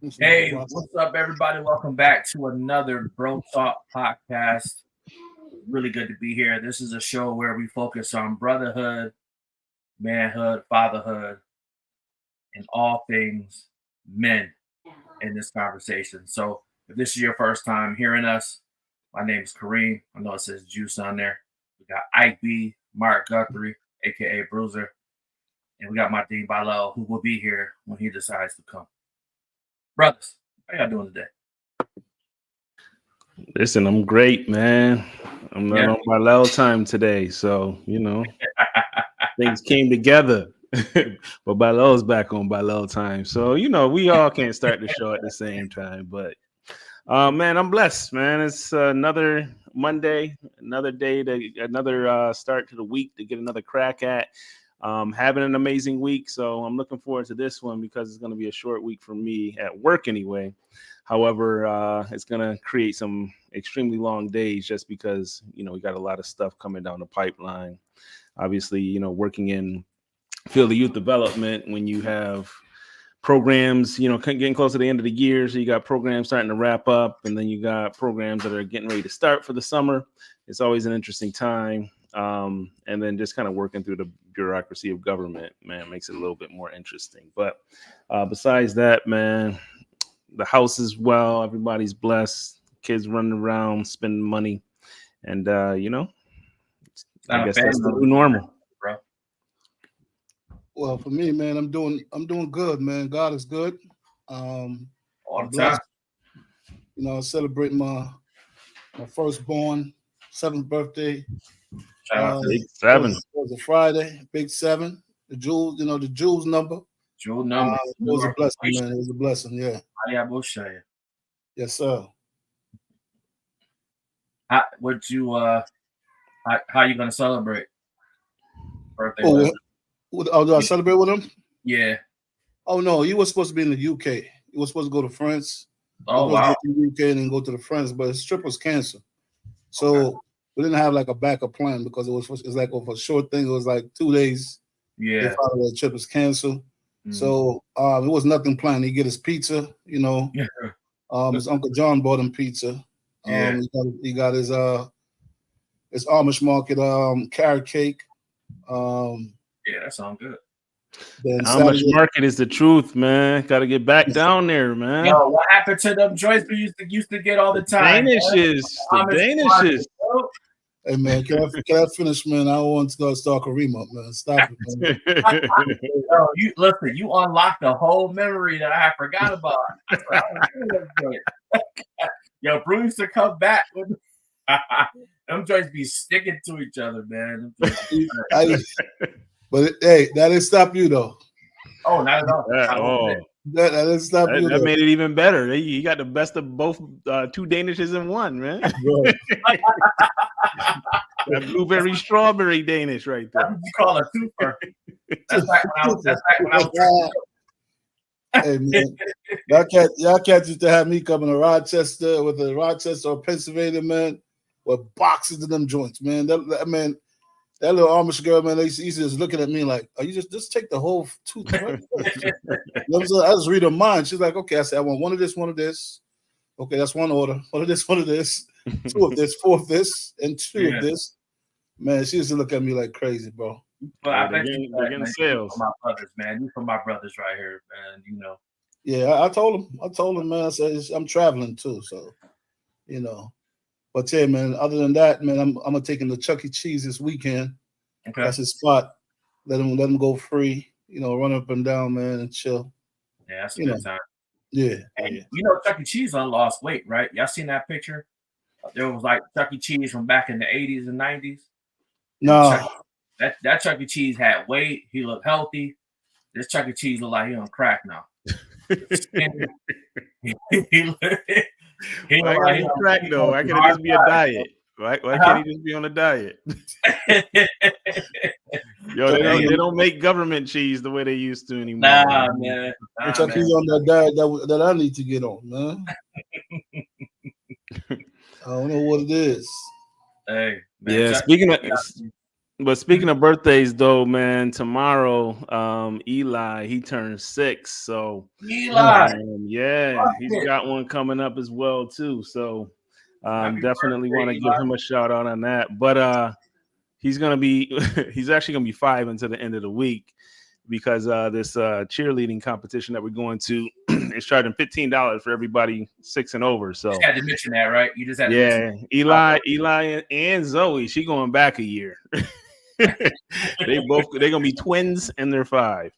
Hey, what's up, everybody? Welcome back to another Bro Talk podcast. Really good to be here. This is a show where we focus on brotherhood, manhood, fatherhood, and all things men in this conversation. So, if this is your first time hearing us, my name is Kareem. I know it says Juice on there. We got Ike B, Mark Guthrie, aka Bruiser, and we got my Dean bRho, who will be here when he decides to come. Brothers, how y'all doing today? Listen, I'm great, man. I'm not on bRho time today, so things came together. But bRho's back on bRho time, so we all can't start the show at the same time. But man, I'm blessed, man. It's another Monday, another day another start to the week to get another crack at. Having an amazing week, so I'm looking forward to this one because it's going to be a short week for me at work anyway. However, it's going to create some extremely long days just because, we got a lot of stuff coming down the pipeline. Obviously, working in field of youth development, when you have programs, getting close to the end of the year, so you got programs starting to wrap up, and then you got programs that are getting ready to start for the summer. It's always an interesting time. And then just kind of working through the bureaucracy of government, man, makes it a little bit more interesting. But besides that, man, the house is well, everybody's blessed, kids running around, spending money, and I guess that's the new normal, bro. Well, for me, man, I'm doing good, man. God is good. I'm blessed. Celebrating my firstborn 7th birthday. Big 7. It was a Friday, big 7. The Jules number. Jewel number. It was a blessing, man. It was a blessing, yeah. Yes, sir. How you gonna celebrate birthday? Do I celebrate with him? Yeah. Oh no, he was supposed to be in the UK. He was supposed to go to France. Oh wow. Go to the UK and then go to the France, but his trip was canceled. So we didn't have like a backup plan because it was like for a short thing. It was like 2 days. Yeah. They found out the trip was canceled. Mm-hmm. So it was nothing planned. He get his pizza, Yeah. His Uncle John bought him pizza. Yeah. He got his Amish market carrot cake. Yeah, that sounds good. Amish market is the truth, man. Got to get back down there, man. Yo, what happened to them joints we used to get all the time? Danishes. Hey man, can I finish, man? I don't want to start Kareem up, man. Stop it, man. Yo, you unlocked a whole memory that I forgot about. Yo, Bruce used to come back with them joints be sticking to each other, man. But hey, that didn't stop you though. Oh, not at all. That didn't stop you. That made it even better. You got the best of both, 2 Danishes in one, man. That blueberry strawberry Danish right there. That's what you call a twofer. That's back when I was. Hey man, y'all cats used to have me coming to Rochester or Pennsylvania, man, with boxes of them joints, man. That little Amish girl, man, they used to just looking at me like, "Are you just take the whole 2?" I just read her mind. She's like, "Okay," I said, "I want one of this. Okay, that's one order. One of this, 2 of this, 4 of this, and 2 of this." Man, she used to look at me like crazy, bro. But I bet you're getting sales. For my brothers, man. You for my brothers right here, man. Yeah, I told him, man. I said I'm traveling too, so But yeah, man. Other than that, man, I'm gonna take him to Chuck E. Cheese this weekend. Okay, that's his spot. Let him go free. Run up and down, man, and chill. Yeah, that's a good time. Yeah, and Chuck E. Cheese lost weight, right? Y'all seen that picture? There was like Chuck E. Cheese from back in the 80s and 90s. No, that Chuck E. Cheese had weight. He looked healthy. This Chuck E. Cheese look like he on crack now. Why can't he crack though? Why can't it just be a diet? Why can't he just be on a diet? Yo, they don't make government cheese the way they used to anymore. Nah, man. Chuck E's on that diet that I need to get on, man. I don't know what it is. Hey, man. Yeah, But speaking of birthdays, though, man, tomorrow, Eli, he turns 6. So, Eli, yeah, he's got one coming up as well, too. So, definitely want to give him a shout out on that. But he's actually gonna be 5 until the end of the week because this cheerleading competition that we're going to is charging $15 for everybody 6 and over. So, you just had to mention that, right? You just had to mention Eli and Zoe, she going back a year. They're gonna be twins and they're 5.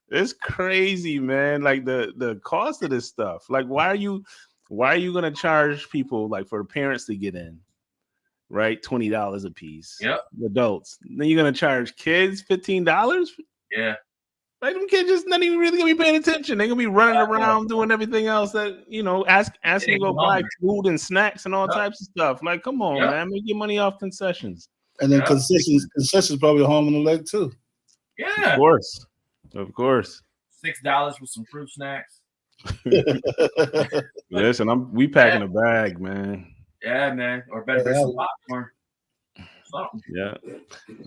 It's crazy, man. Like the cost of this stuff. Like, why are you gonna charge people like for the parents to get in, right? $20 a piece. Yep. Adults. Then you're gonna charge kids $15? Yeah. Like, them kids just not even really gonna be paying attention. They're gonna be running around doing everything else that, asking to go buy food and snacks and all types of stuff. Like, come on, man, make your money off concessions. And then concessions probably harm on the leg too. Yeah, of course. $6 for some fruit snacks. Listen, we packing a bag, man. Yeah, man, or better bring some popcorn. Something. Yeah,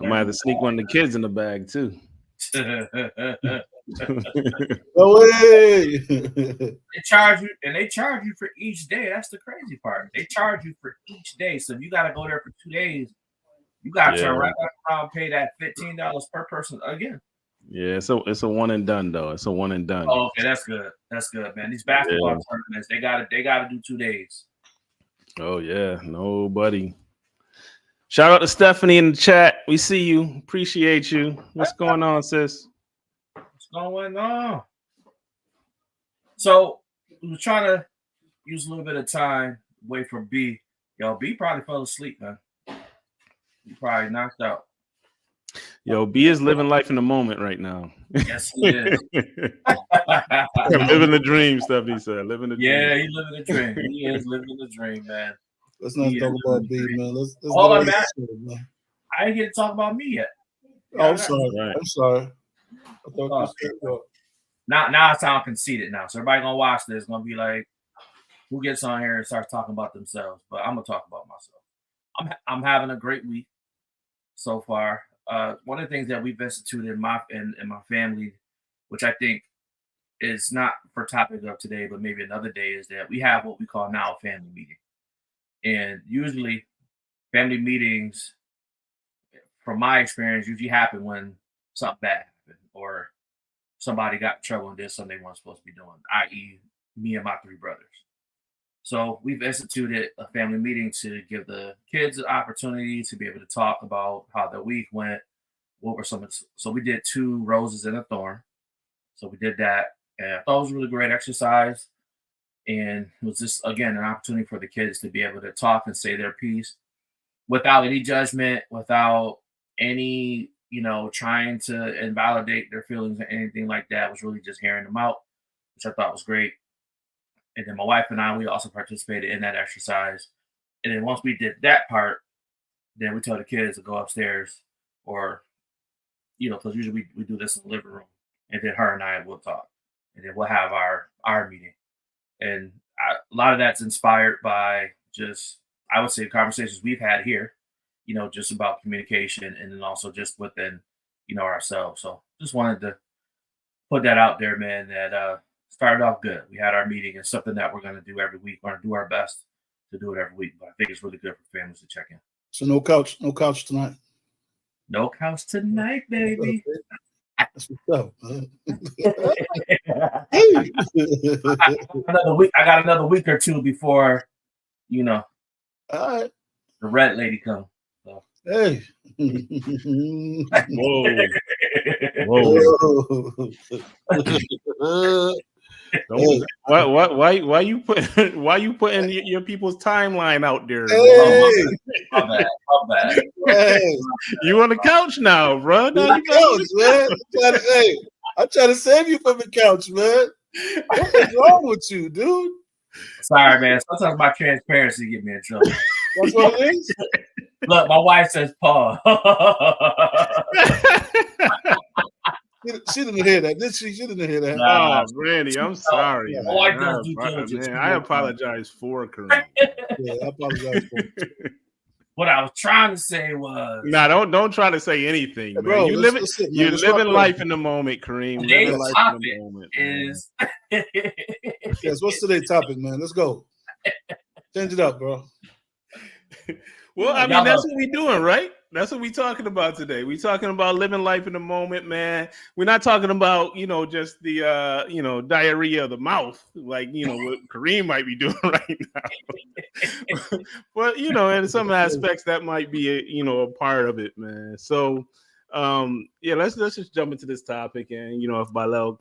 I might have to sneak one of the kids in the bag too. No way. They charge you for each day. That's the crazy part. They charge you for each day. So if you got to go there for 2 days, you got to turn right back around and pay that $15 per person again. Yeah, so it's a one and done though. It's a one and done. Oh, okay, that's good. That's good, man. These basketball tournaments, they gotta do 2 days. Oh yeah, nobody. Shout out to Stephanie in the chat. We see you. Appreciate you. What's going on, sis? What's going on? So we were trying to use a little bit of time, wait for B. Yo, B probably fell asleep, man. He probably knocked out. Yo, B is living life in the moment right now. Yes, he is. Living the dream, Stephanie said. Living the dream. Yeah, he's living the dream. He is living the dream, man. Let's not talk about B, man. Let's hold on, man. I didn't get to talk about me yet. Oh, I'm sorry. Right. I'm sorry. I thought now I sound conceited now. So everybody gonna watch this, gonna be like, who gets on here and starts talking about themselves? But I'm gonna talk about myself. I'm having a great week so far. One of the things that we've instituted in my family, which I think is not for topic of today, but maybe another day, is that we have what we call now a family meeting. And usually family meetings, from my experience, usually happen when something bad happened or somebody got in trouble and did something they weren't supposed to be doing, i.e. me and my 3 brothers. So we've instituted a family meeting to give the kids an opportunity to be able to talk about how their week went, what were so we did 2 roses and a thorn. So we did that, and I thought it was a really great exercise. And it was just, again, an opportunity for the kids to be able to talk and say their piece without any judgment, without any, trying to invalidate their feelings or anything like that. It was really just hearing them out, which I thought was great. And then my wife and I, we also participated in that exercise. And then once we did that part, then we tell the kids to go upstairs or, because usually we do this in the living room. And then her and I will talk. And then we'll have our meeting. And a lot of that's inspired by just, I would say, conversations we've had here, just about communication and then also just within, ourselves. So just wanted to put that out there, man, that started off good. We had our meeting. It's something that we're going to do every week. We're going to do our best to do it every week. But I think it's really good for families to check in. So no couch tonight. No couch tonight, baby. That's what's up, man. I got another week or 2 before, all right, the red lady comes. So. Hey. Whoa. Why you putting your people's timeline out there? Hey. My bad. Hey. You on the couch now, bro? Now couch, man. I'm trying to save you from the couch, man. What's wrong with you, dude? Sorry, man. Sometimes my transparency get me in trouble. That's what it is? Look, my wife says Paul. She didn't hear that, did she? She didn't hear that. Oh, Randy, I'm sorry. Man. I apologize for Kareem. Yeah, I apologize for it. what I was trying to say was, Nah, don't try to say anything, man. bro, You let's sit, man. you're Let's living rock life out. in the moment, Kareem. today's Living life topic in the moment, is Yes, what's today's topic, man? Let's go. Change it up, bro. Well, I mean, Y'all that's know. what we doing, right? That's what we talking about today. We talking about living life in the moment, man. We're not talking about, just the diarrhea of the mouth, like, what Kareem might be doing right now. But, in some aspects that might be a part of it, man. So let's just jump into this topic, and if Bilal,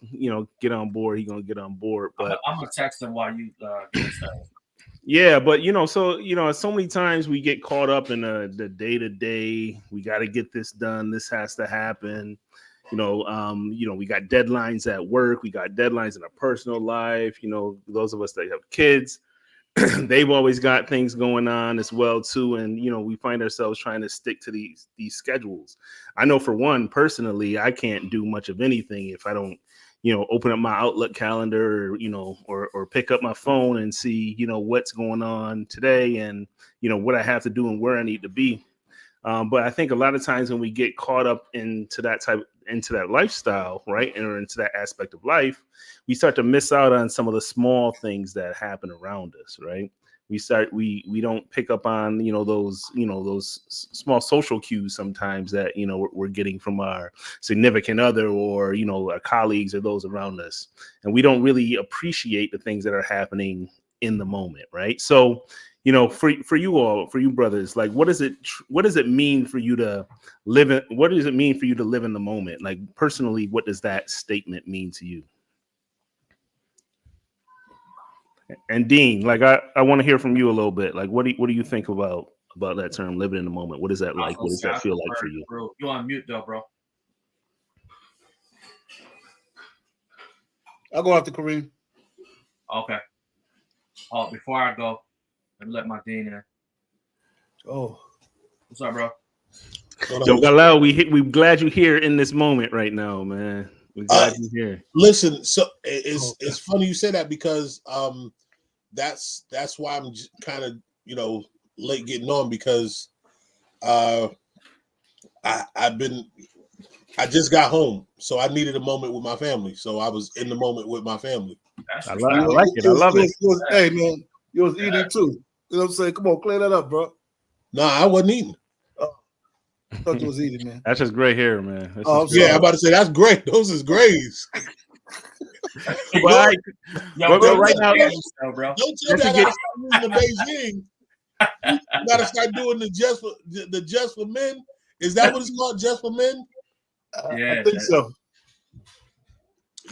get on board, he's gonna get on board. But I'm gonna text him while you get started. Yeah, but so many times we get caught up in the day to day. We got to get this done. This has to happen. We got deadlines at work. We got deadlines in our personal life. Those of us that have kids, they've always got things going on as well too. And we find ourselves trying to stick to these schedules. I know for one, personally, I can't do much of anything if I don't open up my Outlook calendar, or pick up my phone and see, what's going on today and, what I have to do and where I need to be. But I think a lot of times when we get caught up into that lifestyle, right, or into that aspect of life, we start to miss out on some of the small things that happen around us, right? We don't pick up on those small social cues sometimes that we're getting from our significant other or our colleagues or those around us, and we don't really appreciate the things that are happening in the moment, right? So for you brothers, like what does it mean for you to live in the moment? Like personally, what does that statement mean to you? And Dean, like I want to hear from you a little bit. Like what do you think about that term, living in the moment? What is that like? What does that feel like for you? Bro, you on mute though, bro. I'll go after Kareem. Okay. Oh, before I go, let me let my Dean in. Oh, what's up, bro? Yo, Galal, we glad you're here in this moment right now, man. We're glad you're here. Listen, so it's funny you say that because that's why I'm kind of late getting on because I just got home, so I needed a moment with my family. So I was in the moment with my family. I like it. I love it. Hey man, you was eating too. You know what I'm saying? Come on, clear that up, bro. Nah, I wasn't eating. I thought you was eating, man. That's just gray hair, man. I'm about to say that's great. Those is grays. Right now, bro. Don't tell me I gotta start using the Beijing. You gotta start doing the just for men. Is that what it's called? Just for men? I think so.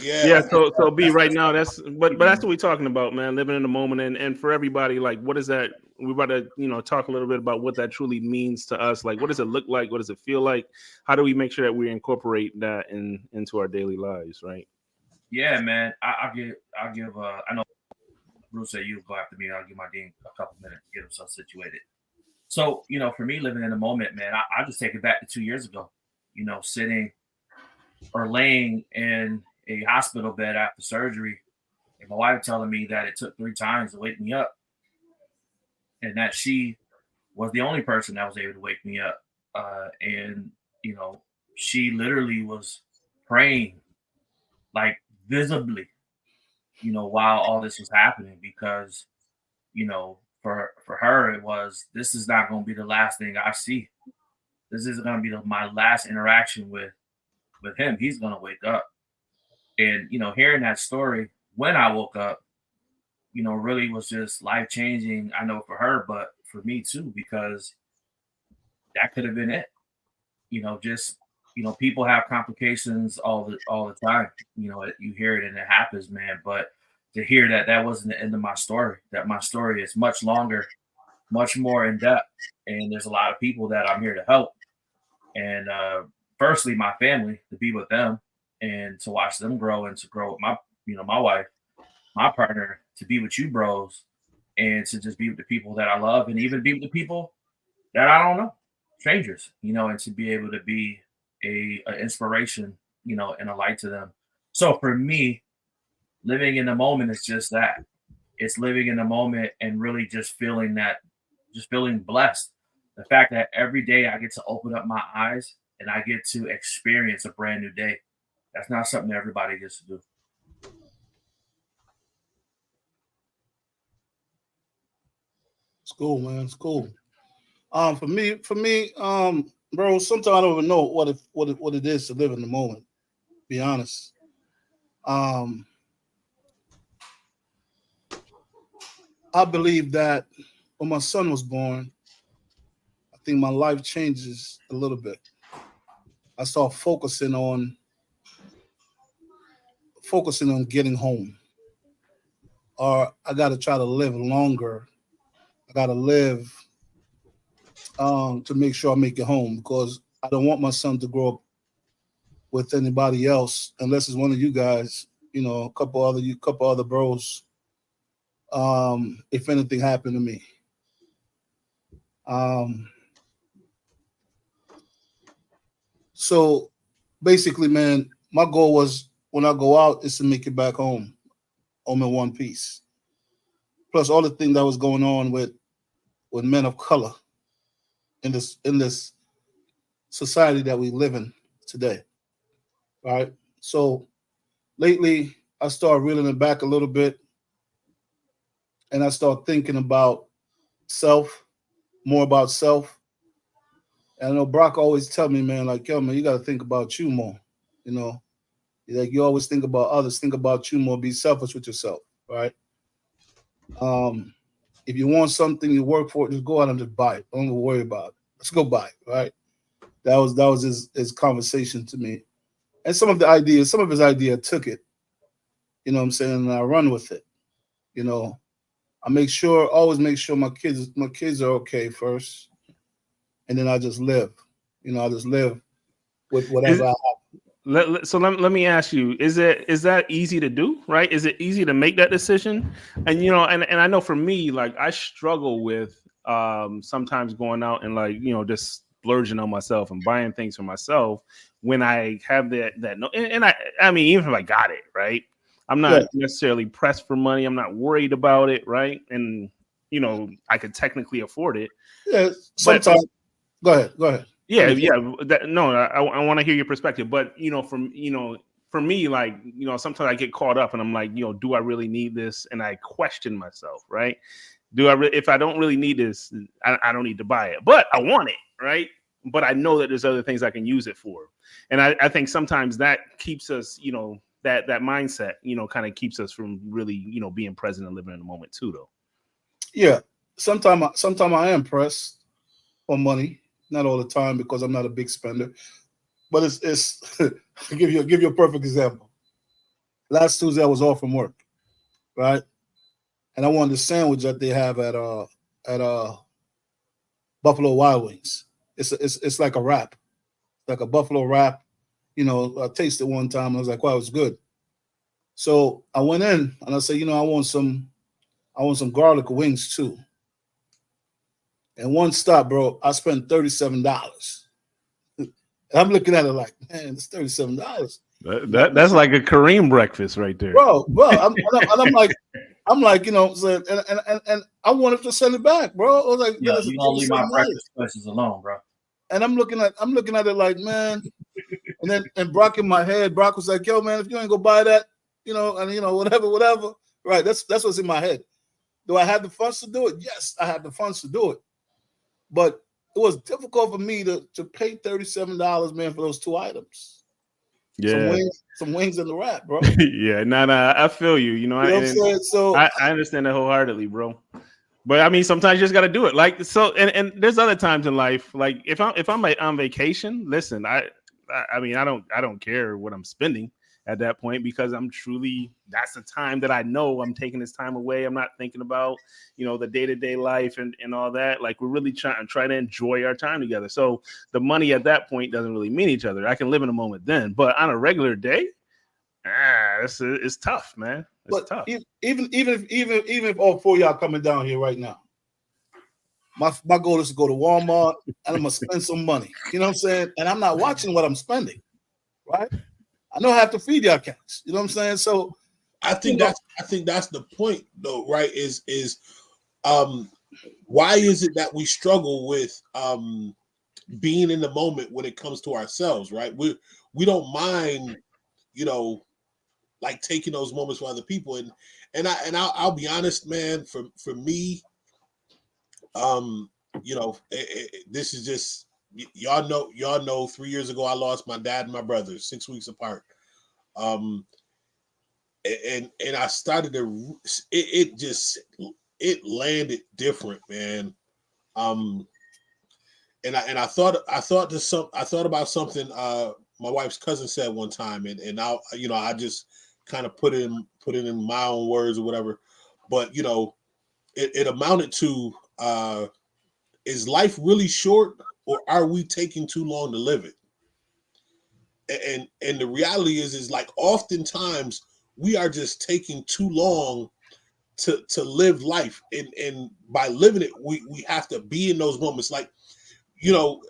Yeah. So B right now that's but that's what we're talking about, man. Living in the moment and for everybody, like what is that? We're about to talk a little bit about what that truly means to us. Like what does it look like? What does it feel like? How do we make sure that we incorporate that into our daily lives, right? Yeah, man. I'll give I know Bruce said you go after me. I'll give my Dean a couple minutes to get himself situated. So, for me living in the moment, man, I just take it back to 2 years ago, sitting or laying in a hospital bed after surgery, and my wife telling me that it took 3 times to wake me up, and that she was the only person that was able to wake me up. And she literally was praying, like visibly, while all this was happening, because for her it was, this is not going to be the last thing I see. This isn't going to be my last interaction with him. He's going to wake up. And hearing that story when I woke up, really was just life changing. I know for her, but for me too, because that could have been it. Just people have complications all the time. You hear it and it happens, man. But to hear that wasn't the end of my story. That my story is much longer, much more in depth, and there's a lot of people that I'm here to help. And firstly, my family, to be with them and to watch them grow, and to grow with my wife, my partner, to be with you bros, and to just be with the people that I love, and even be with the people that I don't know, strangers, and to be able to be a inspiration, and a light to them. So for me, living in the moment is just that. It's living in the moment and really just feeling blessed. The fact that every day I get to open up my eyes and I get to experience a brand new day. That's not something that everybody gets to do. It's cool, man. It's cool. For me, bro, sometimes I don't even know what it is to live in the moment. Be honest. I believe that when my son was born, I think my life changes a little bit. I start focusing on getting home. Or I got to try to live longer. I got to live to make sure I make it home, because I don't want my son to grow up with anybody else unless it's one of you guys, a couple other bros. If anything happened to me. So basically, man, my goal was when I go out is to make it back home in one piece. Plus all the things that was going on with men of color in this society that we live in today. Right? So lately I started reeling it back a little bit, and I start thinking about more about self. And I know Brock always tell me, man, like, yo, man, you got to think about you more. Like, you always think about others, think about you more, be selfish with yourself, right? If you want something, you work for it, just go out and just buy it. Don't even worry about it. Let's go buy it, right? That was his conversation to me. And some of his idea took it, you know what I'm saying, and I run with it. I always make sure my kids are okay first, and then I just live. I just live with whatever I have. Let me ask you: is that easy to do? Right? Is it easy to make that decision? And and I know for me, like, I struggle with sometimes going out and, like, just splurging on myself and buying things for myself when I have that no. And I mean, even if I got it right, I'm not necessarily pressed for money. I'm not worried about it, right? And I could technically afford it. Yeah, sometimes. Go ahead. Yeah. I want to hear your perspective, but for me, like, sometimes I get caught up and I'm like, do I really need this? And I question myself, right? If I don't really need this, I don't need to buy it, but I want it, right? But I know that there's other things I can use it for. And I think sometimes that keeps us, that mindset, kind of keeps us from really, being present and living in the moment too, though. Yeah. Sometimes I am pressed for money. Not all the time, because I'm not a big spender. But it's I'll give you a perfect example. Last Tuesday I was off from work, right? And I wanted the sandwich that they have at Buffalo Wild Wings. It's like a wrap, like a buffalo wrap. I tasted one time and I was like, wow, it's good. So I went in and I said, I want some garlic wings too. And one stop, bro, I spent $37. I'm looking at it like, man, it's $37. That's like a Kareem breakfast right there, bro. I'm like, and I wanted to send it back, bro. I was like, you don't leave my breakfast places alone, bro. And I'm looking at it like, man. And Brock in my head, Brock was like, yo, man, if you ain't go buy that, whatever. Right. That's what's in my head. Do I have the funds to do it? Yes, I have the funds to do it. But it was difficult for me to pay $37, man, for those two items. Yeah, some wings in the wrap, bro. Yeah, I feel you. You know what I'm saying? So I understand that wholeheartedly, bro. But I mean, sometimes you just got to do it. Like, so, and there's other times in life, like if I'm on vacation, listen, I mean, I don't care what I'm spending at that point, because that's the time that I know I'm taking this time away. I'm not thinking about, the day-to-day life and all that. Like, we're really trying to enjoy our time together. So the money at that point doesn't really mean each other. I can live in a moment then, but on a regular day, it's tough, man. It's tough. Even if all four of y'all coming down here right now, my goal is to go to Walmart and I'm gonna spend some money. You know what I'm saying? And I'm not watching what I'm spending, right? I know I have to feed y'all cats. You know what I'm saying? So I think that's the point, though, right? Is why is it that we struggle with being in the moment when it comes to ourselves, right? We don't mind, you know, like taking those moments for other people. And I'll be honest, man, for me, you know, this is just, y'all know 3 years ago I lost my dad and my brother 6 weeks apart. And I started to it landed different, man. And I thought about something my wife's cousin said one time, and I just kind of put it in my own words or whatever. But you know, it amounted to is life really short, or are we taking too long to live it? And the reality is like oftentimes we are just taking too long to live life, and by living it, we have to be in those moments. Like, you know,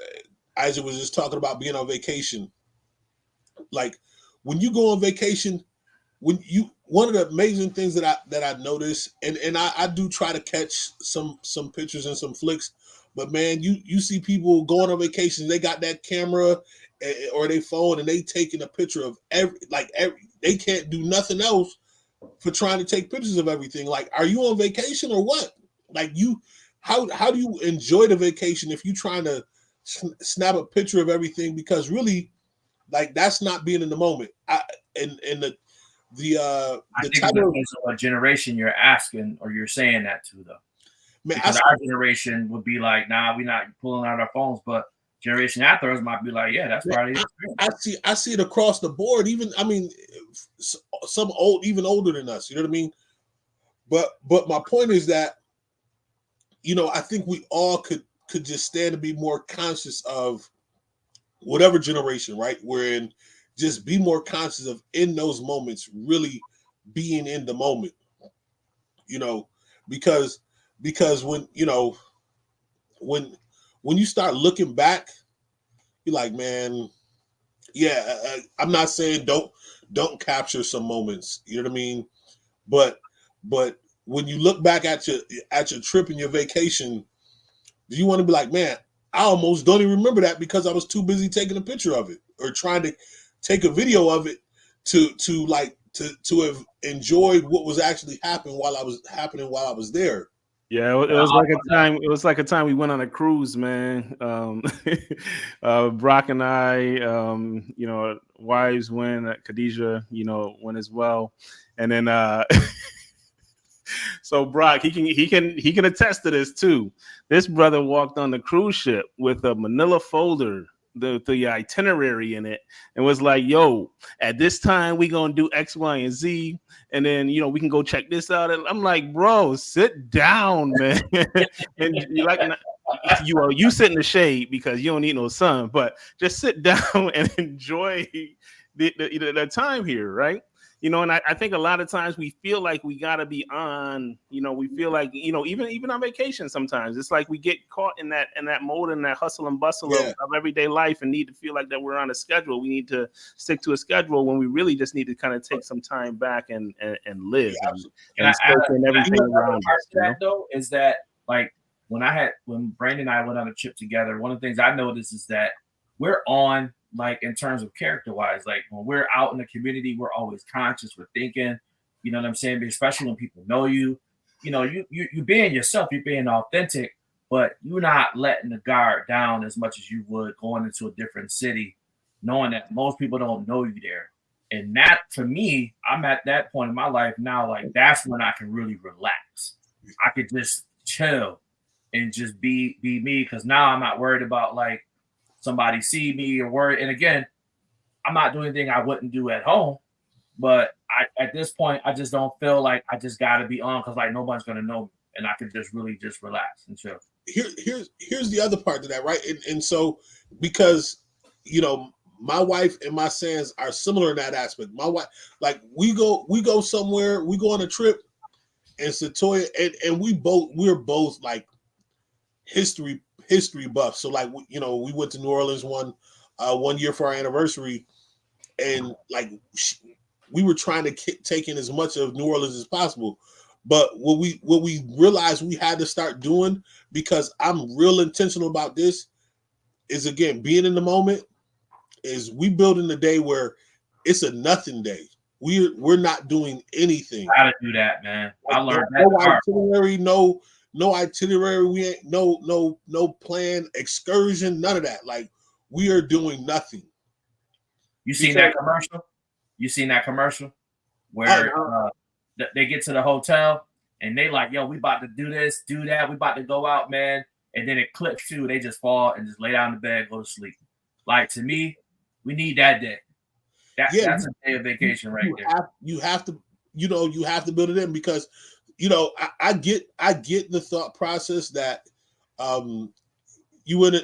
Isaac was just talking about being on vacation. Like when you go on vacation, one of the amazing things that I notice, and I do try to catch some pictures and some flicks, but man, you see people going on vacation, they got that camera or their phone, and they taking a picture of every they can't do nothing else for trying to take pictures of everything. Like, are you on vacation or what? Like, how do you enjoy the vacation if you're trying to snap a picture of everything? Because really, like, that's not being in the moment. I think it depends on what generation you're asking or you're saying that to, though. Man, because our generation would be like, nah, we're not pulling out our phones, but generation after us might be like, yeah, that's part of it. I see it across the board. Even, I mean, some even older than us. You know what I mean? But my point is that, you know, I think we all could just stand to be more conscious of whatever generation, right? We're in. Just be more conscious of in those moments, really being in the moment. You know, because when, you know, when you start looking back, you're like, man, yeah, I'm not saying don't capture some moments, you know what I mean? But when you look back at your trip and your vacation, do you want to be like, man, I almost don't even remember that because I was too busy taking a picture of it or trying to take a video of it to have enjoyed what was actually happening while I was there. Yeah, it was like a time. It was like a time we went on a cruise, man. Brock and I, you know, wives went. Khadijah, you know, went as well, and then so Brock, he can attest to this too. This brother walked on the cruise ship with a manila folder, the itinerary in it, and was like, yo, at this time we gonna do X, Y, and Z, and then, you know, we can go check this out. And I'm like, bro, sit down, man. And you like, you sit in the shade because you don't need no sun, but just sit down and enjoy the time here, right? You know, and I think a lot of times we feel like we got to be on, you know, we feel like, you know, even on vacation sometimes it's like we get caught in that mode and that hustle and bustle of everyday life and need to feel like that we're on a schedule. We need to stick to a schedule when we really just need to kind of take some time back and live. Yeah, and everything around us. That, though, is that like when Brandon and I went on a trip together, one of the things I noticed is that we're on, like, in terms of character wise, like when we're out in the community, we're always conscious, we're thinking, you know what I'm saying? Especially when people know you, you know, you being yourself, you're being authentic, but you're not letting the guard down as much as you would going into a different city, knowing that most people don't know you there. And that, for me, I'm at that point in my life now, like that's when I can really relax. I could just chill and just be me, because now I'm not worried about like somebody see me or worry. And again, I'm not doing anything I wouldn't do at home, but at this point, I just don't feel like I just got to be on because like nobody's gonna know me, and I can just really just relax and chill. Here's the other part to that, right? And so, because, you know, my wife and my sons are similar in that aspect. My wife, like we go somewhere, we go on a trip, and Satoya and we're both like history buff. So like, you know, we went to New Orleans one year for our anniversary, and like we were trying to take in as much of New Orleans as possible. But what we realized we had to start doing, because I'm real intentional about this, is again being in the moment. Is we building the day where it's a nothing day. We're not doing anything. How to do that, man? I learned that. No itinerary, no itinerary. We ain't no plan, excursion, none of that. Like, we are doing nothing. You seen that commercial? You seen that commercial where they get to the hotel and they like, yo, we about to do this, do that. We about to go out, man. And then it clips too. They just fall and just lay down in the bed, go to sleep. Like, to me, we need that day. That's a day of vacation right there. You have to, you have to build it in, because, I get the thought process that you in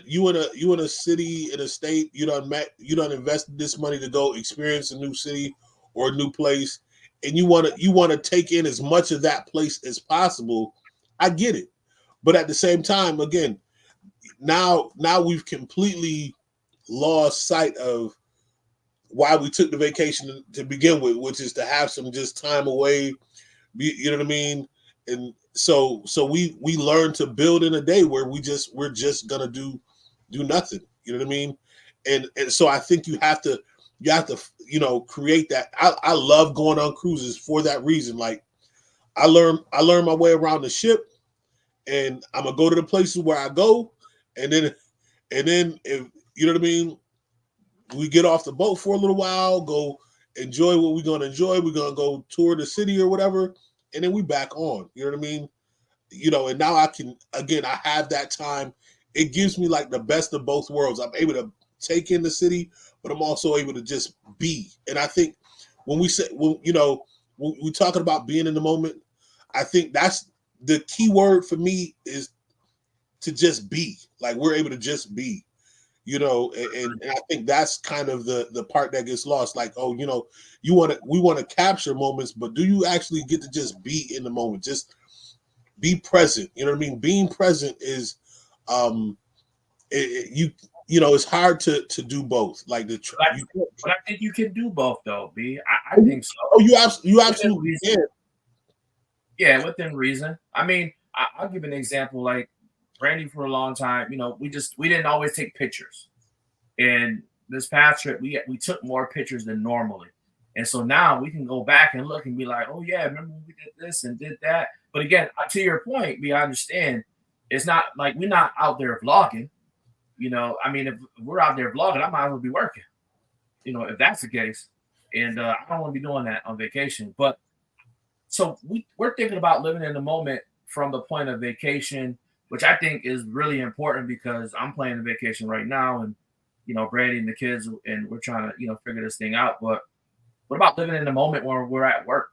a city, in a state, you done invested this money to go experience a new city or a new place, and you want to take in as much of that place as possible. I get it. But at the same time, again, now we've completely lost sight of why we took the vacation to begin with, which is to have some just time away. You know what I mean? And so we learned to build in a day where we're just gonna do nothing. You know what I mean? And so I think you have to create that. I love going on cruises for that reason. Like, I learn my way around the ship, and I'm gonna go to the places where I go, and then if you know what I mean, we get off the boat for a little while, go enjoy what we're gonna enjoy. We're gonna go tour the city or whatever, and then we back on. You know what I mean? And now I have that time. It gives me like the best of both worlds. I'm able to take in the city, but I'm also able to just be. And I think when we're talking about being in the moment, I think that's the key word for me, is to just be. Like, we're able to just be, and I think that's kind of the part that gets lost. Like, we want to capture moments, but do you actually get to just be in the moment? Just be present. You know what I mean? Being present is, it's hard to do both. Like, but I think you can do both, though, B. I think so. Oh, you absolutely can. Yeah, within reason. I mean, I'll give an example. Like, Randy, for a long time, we didn't always take pictures. And this past trip, we took more pictures than normally. And so now we can go back and look and be like, oh yeah, remember when we did this and did that. But again, to your point, I understand it's not like we're not out there vlogging. I mean, if we're out there vlogging, I might as well be working. If that's the case. And I don't want to be doing that on vacation. But so we're thinking about living in the moment from the point of vacation, which I think is really important, because I'm planning a vacation right now, and Brandy and the kids, and we're trying to figure this thing out. But what about living in the moment when we're at work,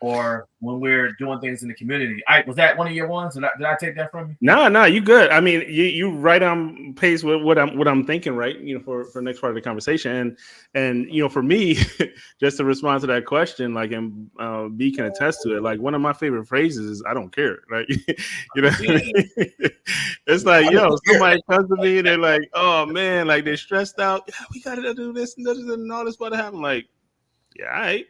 or when we're doing things in the community? Was that one of your ones? Did I take that from you? No, you good. I mean, you right on pace with what I'm thinking, right? For the next part of the conversation, and for me, just to respond to that question, like, and B can attest to it. Like, one of my favorite phrases is "I don't care," right? What I mean? It's like, somebody comes to me, they're like, "Oh man," like, they're stressed out. Yeah, we got to do this and this and all this about to happen. Like, yeah, all right.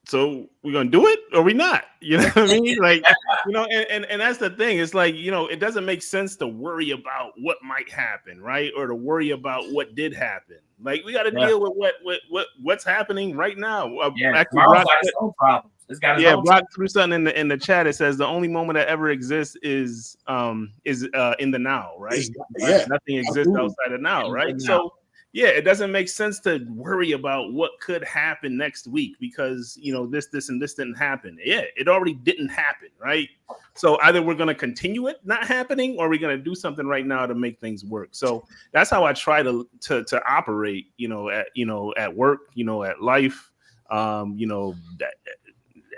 So we're gonna do it or we not? You know what I mean? Like, and that's the thing. It's like, it doesn't make sense to worry about what might happen, right? Or to worry about what did happen. Like, we got to deal with what's happening right now. Tomorrow's got its own problems. It's got its own. Brock threw something in the chat. It says the only moment that ever exists is in the now, right? Yeah, nothing exists outside of now, right? So. Yeah, it doesn't make sense to worry about what could happen next week, because, this and this didn't happen. Yeah, it already didn't happen, right? So either we're going to continue it not happening, or we're going to do something right now to make things work. So that's how I try to operate, at work, at life,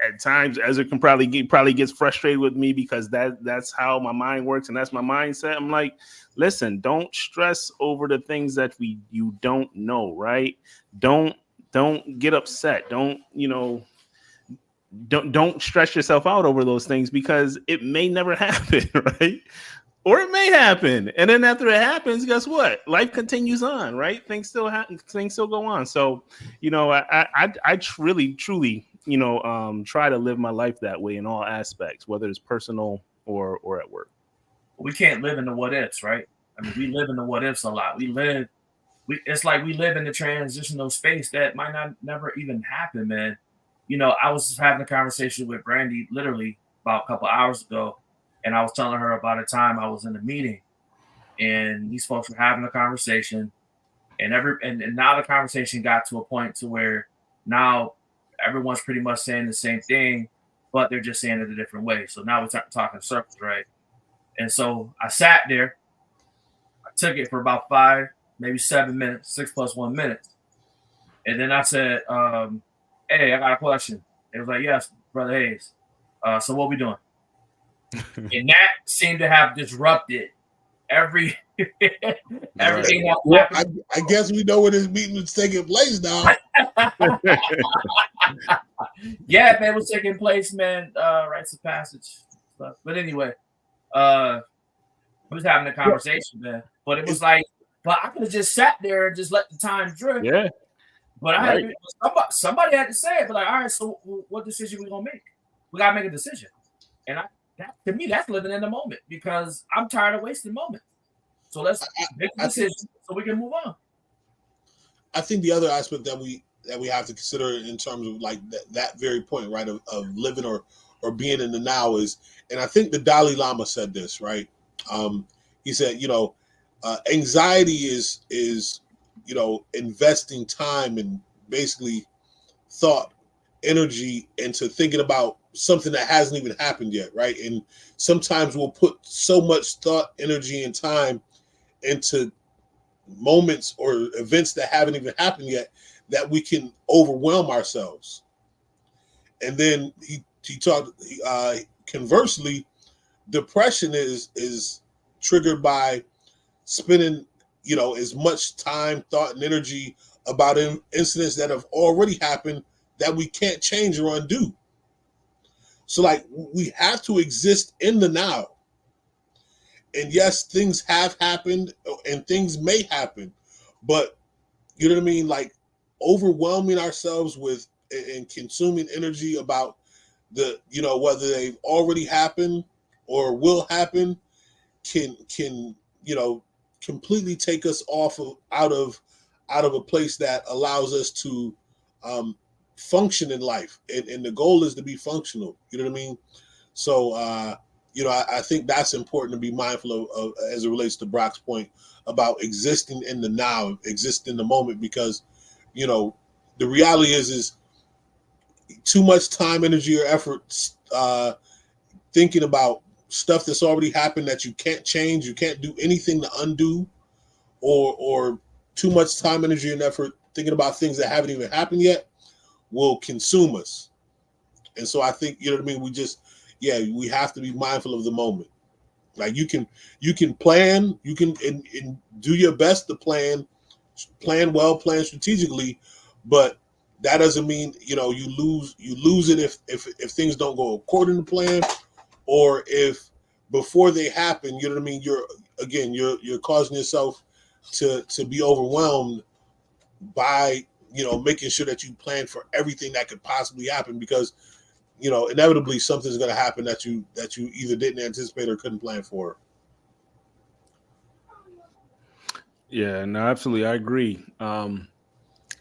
at times, Ezra can probably gets frustrated with me, because that's how my mind works, and that's my mindset. I'm like, listen, don't stress over the things that you don't know, right? Don't get upset. Don't stress yourself out over those things, because it may never happen, right? Or it may happen, and then after it happens, guess what? Life continues on, right? Things still happen. Things still go on. So, I really, truly try to live my life that way in all aspects, whether it's personal or at work. We can't live in the what ifs, right? I mean, we live in the what ifs a lot. It's like we live in the transitional space that might not never even happen, man. I was having a conversation with Brandy literally about a couple hours ago, and I was telling her about a time I was in a meeting, and these folks were having a conversation, and now the conversation got to a point to where now everyone's pretty much saying the same thing, but they're just saying it a different way. So now we're talking circles, right? And so I sat there, I took it for about 5, maybe 7 minutes, 6 plus 1 minute. And then I said, hey, I got a question. It was like, yes, Brother Hayes. So what we doing? And that seemed to have disrupted everything that happened. I guess we know where this meeting was taking place now. Yeah, man, it was taking place, man. Rites of passage stuff. But anyway, we was having a conversation, man. But it was like, but I could have just sat there and just let the time drift. Yeah. But somebody had to say it. But like, all right, so what decision we gonna make? We gotta make a decision. And to me, that's living in the moment, because I'm tired of wasting moments. So let's make a decision so we can move on. I think the other aspect that we have to consider in terms of like that very point, right, of living or being in the now is, and I think the Dalai Lama said this, right? He said, anxiety is investing time and basically thought, energy into thinking about something that hasn't even happened yet, right? And sometimes we'll put so much thought, energy, and time into moments or events that haven't even happened yet that we can overwhelm ourselves. And then he talked, conversely, depression is triggered by spending as much time, thought, and energy about incidents that have already happened that we can't change or undo. So like, we have to exist in the now. And yes, things have happened and things may happen, but you know what I mean? Like, overwhelming ourselves with and consuming energy about whether they've already happened or will happen can completely take us out of a place that allows us to function in life. And the goal is to be functional. You know what I mean? So, I think that's important to be mindful of as it relates to Brock's point about existing in the now, existing in the moment, because, the reality is too much time, energy, or effort thinking about stuff that's already happened that you can't change, you can't do anything to undo, or too much time, energy, and effort thinking about things that haven't even happened yet will consume us. And so I think, you know what I mean, we have to be mindful of the moment. Like, you can plan, you can and do your best to plan well, plan strategically, but that doesn't mean you lose it if things don't go according to plan, or if before they happen, you know what I mean, you're causing yourself to be overwhelmed by making sure that you plan for everything that could possibly happen, because inevitably something's going to happen that you either didn't anticipate or couldn't plan for. Yeah, no, absolutely, I agree. And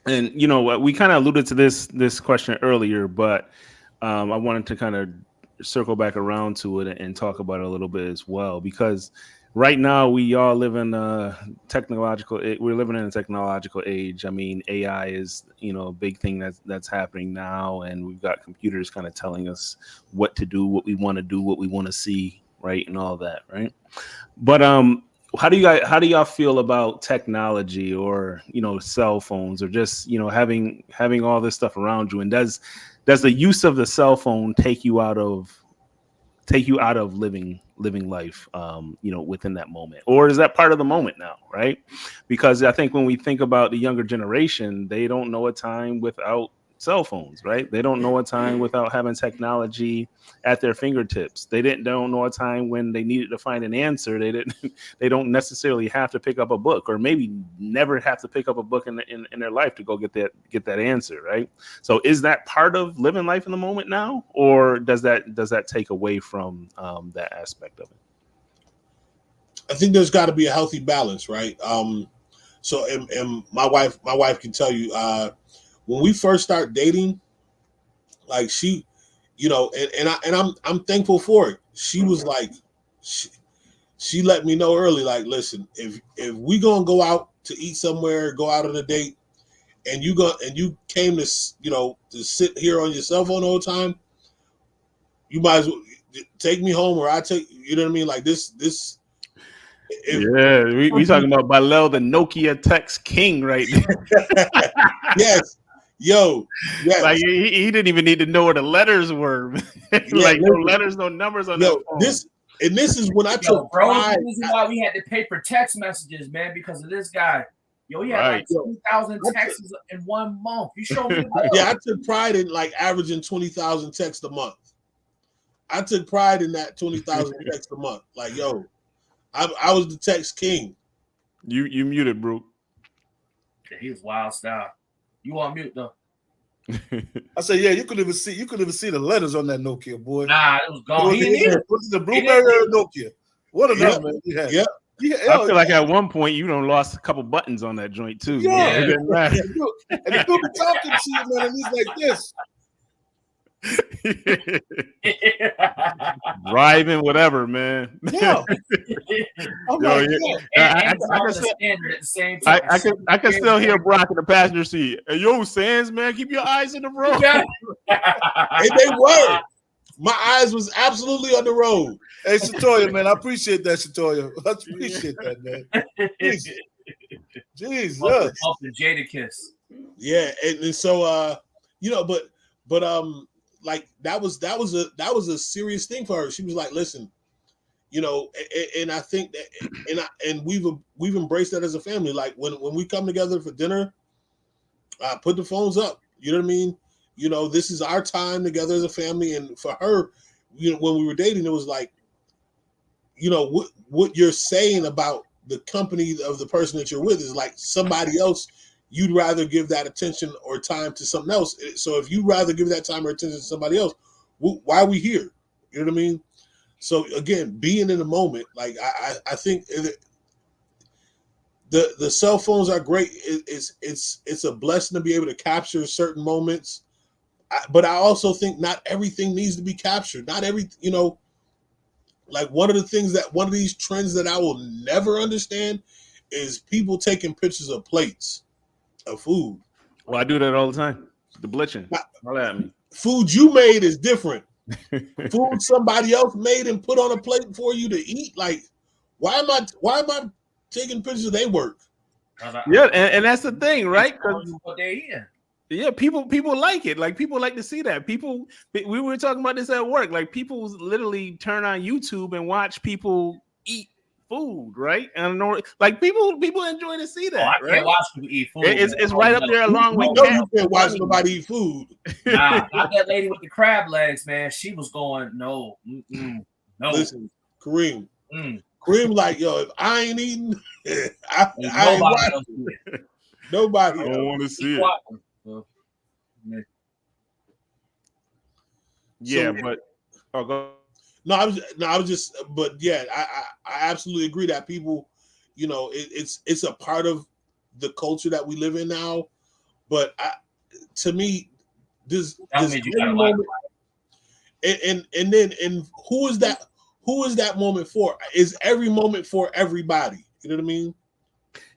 we kind of alluded to this question earlier, but I wanted to kind of circle back around to it and talk about it a little bit as well, because right now we all live in we're living in a technological age. I mean, AI is, a big thing that's happening now, and we've got computers kind of telling us what to do, what we want to do, what we want to see, right, and all that, right? But how do y'all feel about technology, or cell phones, or just having all this stuff around you? And does the use of the cell phone take you out of living life, within that moment, or is that part of the moment now, right? Because I think when we think about the younger generation, they don't know a time without cell phones, right? They don't know a time without having technology at their fingertips. They don't know a time when they needed to find an answer. They don't necessarily have to pick up a book, or maybe never have to pick up a book in their life to go get that answer, right? So is that part of living life in the moment now, or does that take away from that aspect of it? I think there's got to be a healthy balance, right? So and my wife can tell you, when we first start dating, like she, and I'm thankful for it. She was like, she let me know early, like, listen, if we gonna go out to eat somewhere, go out on a date, and you came to to sit here on your cell phone all the time, you might as well take me home, or I take, you know what I mean, like this. We talking about bRho, the Nokia text king, right there. Yes. Yo, yes. Like he didn't even need to know where the letters were. Like no letters, no numbers on that phone. This is when I took pride. This is why we had to pay for text messages, man, because of this guy. Yo, he had like 20,000 texts in 1 month. You showed me. Yeah, I took pride in like averaging 20,000 texts a month. I took pride in that 20,000 texts a month. Like, yo, I was the text king. You muted, bro. Yeah, he was wild style. You on mute though. I said, yeah, you could even see the letters on that Nokia, boy. Nah, it was gone. Was it the Blueberry or Nokia? What a number, man. Yeah. I feel like at one point you done lost a couple buttons on that joint too. Yeah. And the dude be talking to you, man, and he's like this. Driving, whatever, man. Yeah. I can still hear Brock in the passenger seat. Hey, yo, Sands, man, keep your eyes on the road. And they were. My eyes was absolutely on the road. Hey, Shatoya, man, I appreciate that, Shatoya. I appreciate that, man. Jesus. Up the Jada kiss. Yeah, and so but like that was a serious thing for her. She was like, listen, and I think that and we've embraced that as a family. Like when we come together for dinner, put the phones up. You know what I mean? This is our time together as a family. And for her, when we were dating, it was like, what you're saying about the company of the person that you're with is like somebody else. You'd rather give that attention or time to something else. So if you'd rather give that time or attention to somebody else, why are we here? You know what I mean? So again, being in the moment, like I think the cell phones are great. It's a blessing to be able to capture certain moments. But I also think not everything needs to be captured. Not every, like one of these trends that I will never understand is people taking pictures of plates of food. Well, I do that all the time. The blitzing. All at me. Food you made is different. Food somebody else made and put on a plate for you to eat. Like, why am I taking pictures of their work? Yeah, and that's the thing, right? What they eat. Yeah, people like it. Like people like to see that. We were talking about this at work. Like people literally turn on YouTube and watch people eat food, right? And like people enjoy to see that. I can't watch people eat food. It's right up there along with. You can't watch nobody eat food. Nah, not that lady with the crab legs, man. She was going no. No. Listen, Kareem. Kareem, like, yo, if I ain't eating, I ain't watching. Nobody. I don't want to see it. Yeah, but go. No, I was just, but yeah, I absolutely agree that people, it's a part of the culture that we live in now. But to me, this moment, and who is that? Who is that moment for? Is every moment for everybody? You know what I mean?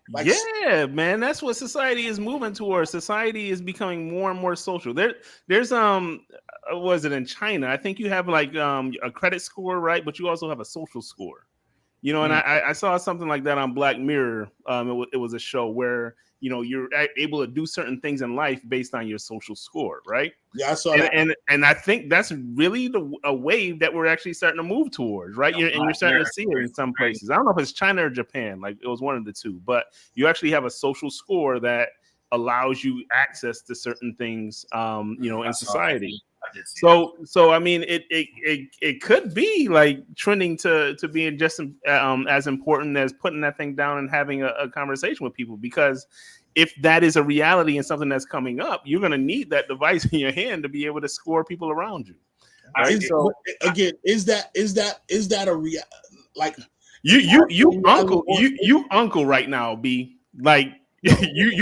Like, yeah, man, that's what society is moving towards. Society is becoming more and more social. There's was it in China? I think you have like a credit score, right? But you also have a social score. And I saw something like that on Black Mirror. It was a show where you're able to do certain things in life based on your social score, right? Yeah, I saw that. And I think that's really a wave that we're actually starting to move towards, right? You're starting to see it in some places. I don't know if it's China or Japan, like it was one of the two, but you actually have a social score that allows you access to certain things, in society. I did see that. So I mean, it could be like trending to being just as important as putting that thing down and having a conversation with people, because if that is a reality and something that's coming up, you're going to need that device in your hand to be able to score people around you. Right? So again, is that a real, like you uncle right now, B, like you're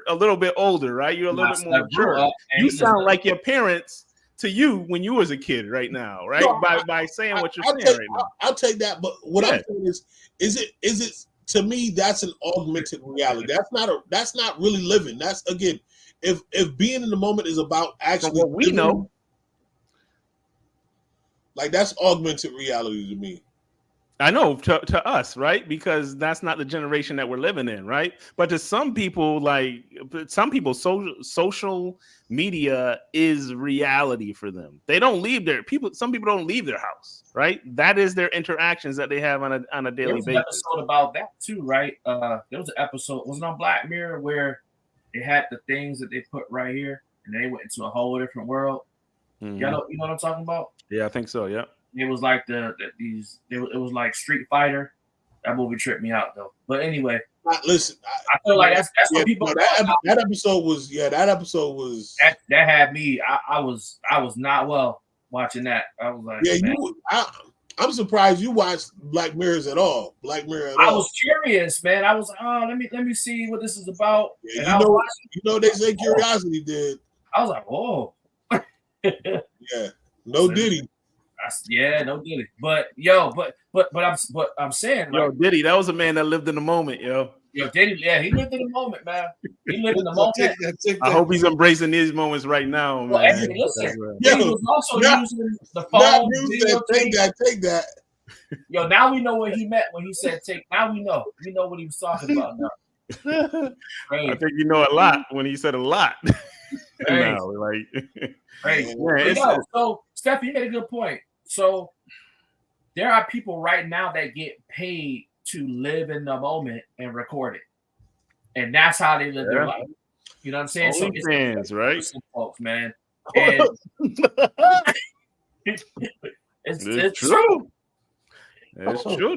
a little bit older, right? You're a little bit more mature. You sound like your parents to you when you was a kid right now, right? No, by saying what you're saying right now. I'll take that, but what I'm saying is it to me, that's an augmented reality. That's not really living. That's, again, if being in the moment is about actually what we living, know, like, that's augmented reality to me. I know, to us, right? Because that's not the generation that we're living in, right? But to some people, social media is reality for them. They don't leave some people don't leave their house, right? That is their interactions that they have on a daily basis. There was an episode about that too, right? There was an episode, was it on Black Mirror, where they had the things that they put right here and they went into a whole different world. Mm-hmm. You know what I'm talking about? Yeah, I think so. Yeah. It was like it was like Street Fighter. That movie tripped me out though. But anyway, listen, I feel like that's what people. No, that episode was that had me. I was not well watching that. I was like, I'm surprised you watched Black Mirror at all. I was curious, man. I was like, oh, let me see what this is about. Yeah, they say curiosity did. I was like, whoa. Yeah, no Diddy. No Diddy. But I'm saying, yo, right? Diddy, that was a man that lived in the moment, yo. Yo, Diddy, yeah, he lived in the moment, man. He lived in the moment. I hope he's embracing these moments right now, man. Well, listen, he was also using the phone. Take that. Yo, now we know what he meant when he said take. Now we know what he was talking about now. I think you know a lot when he said a lot. Now, like, so Steph, you made a good point. So there are people right now that get paid to live in the moment and record it, and that's how they live their life. You know what I'm saying? So fans, right, folks, man. And it's true. It's true.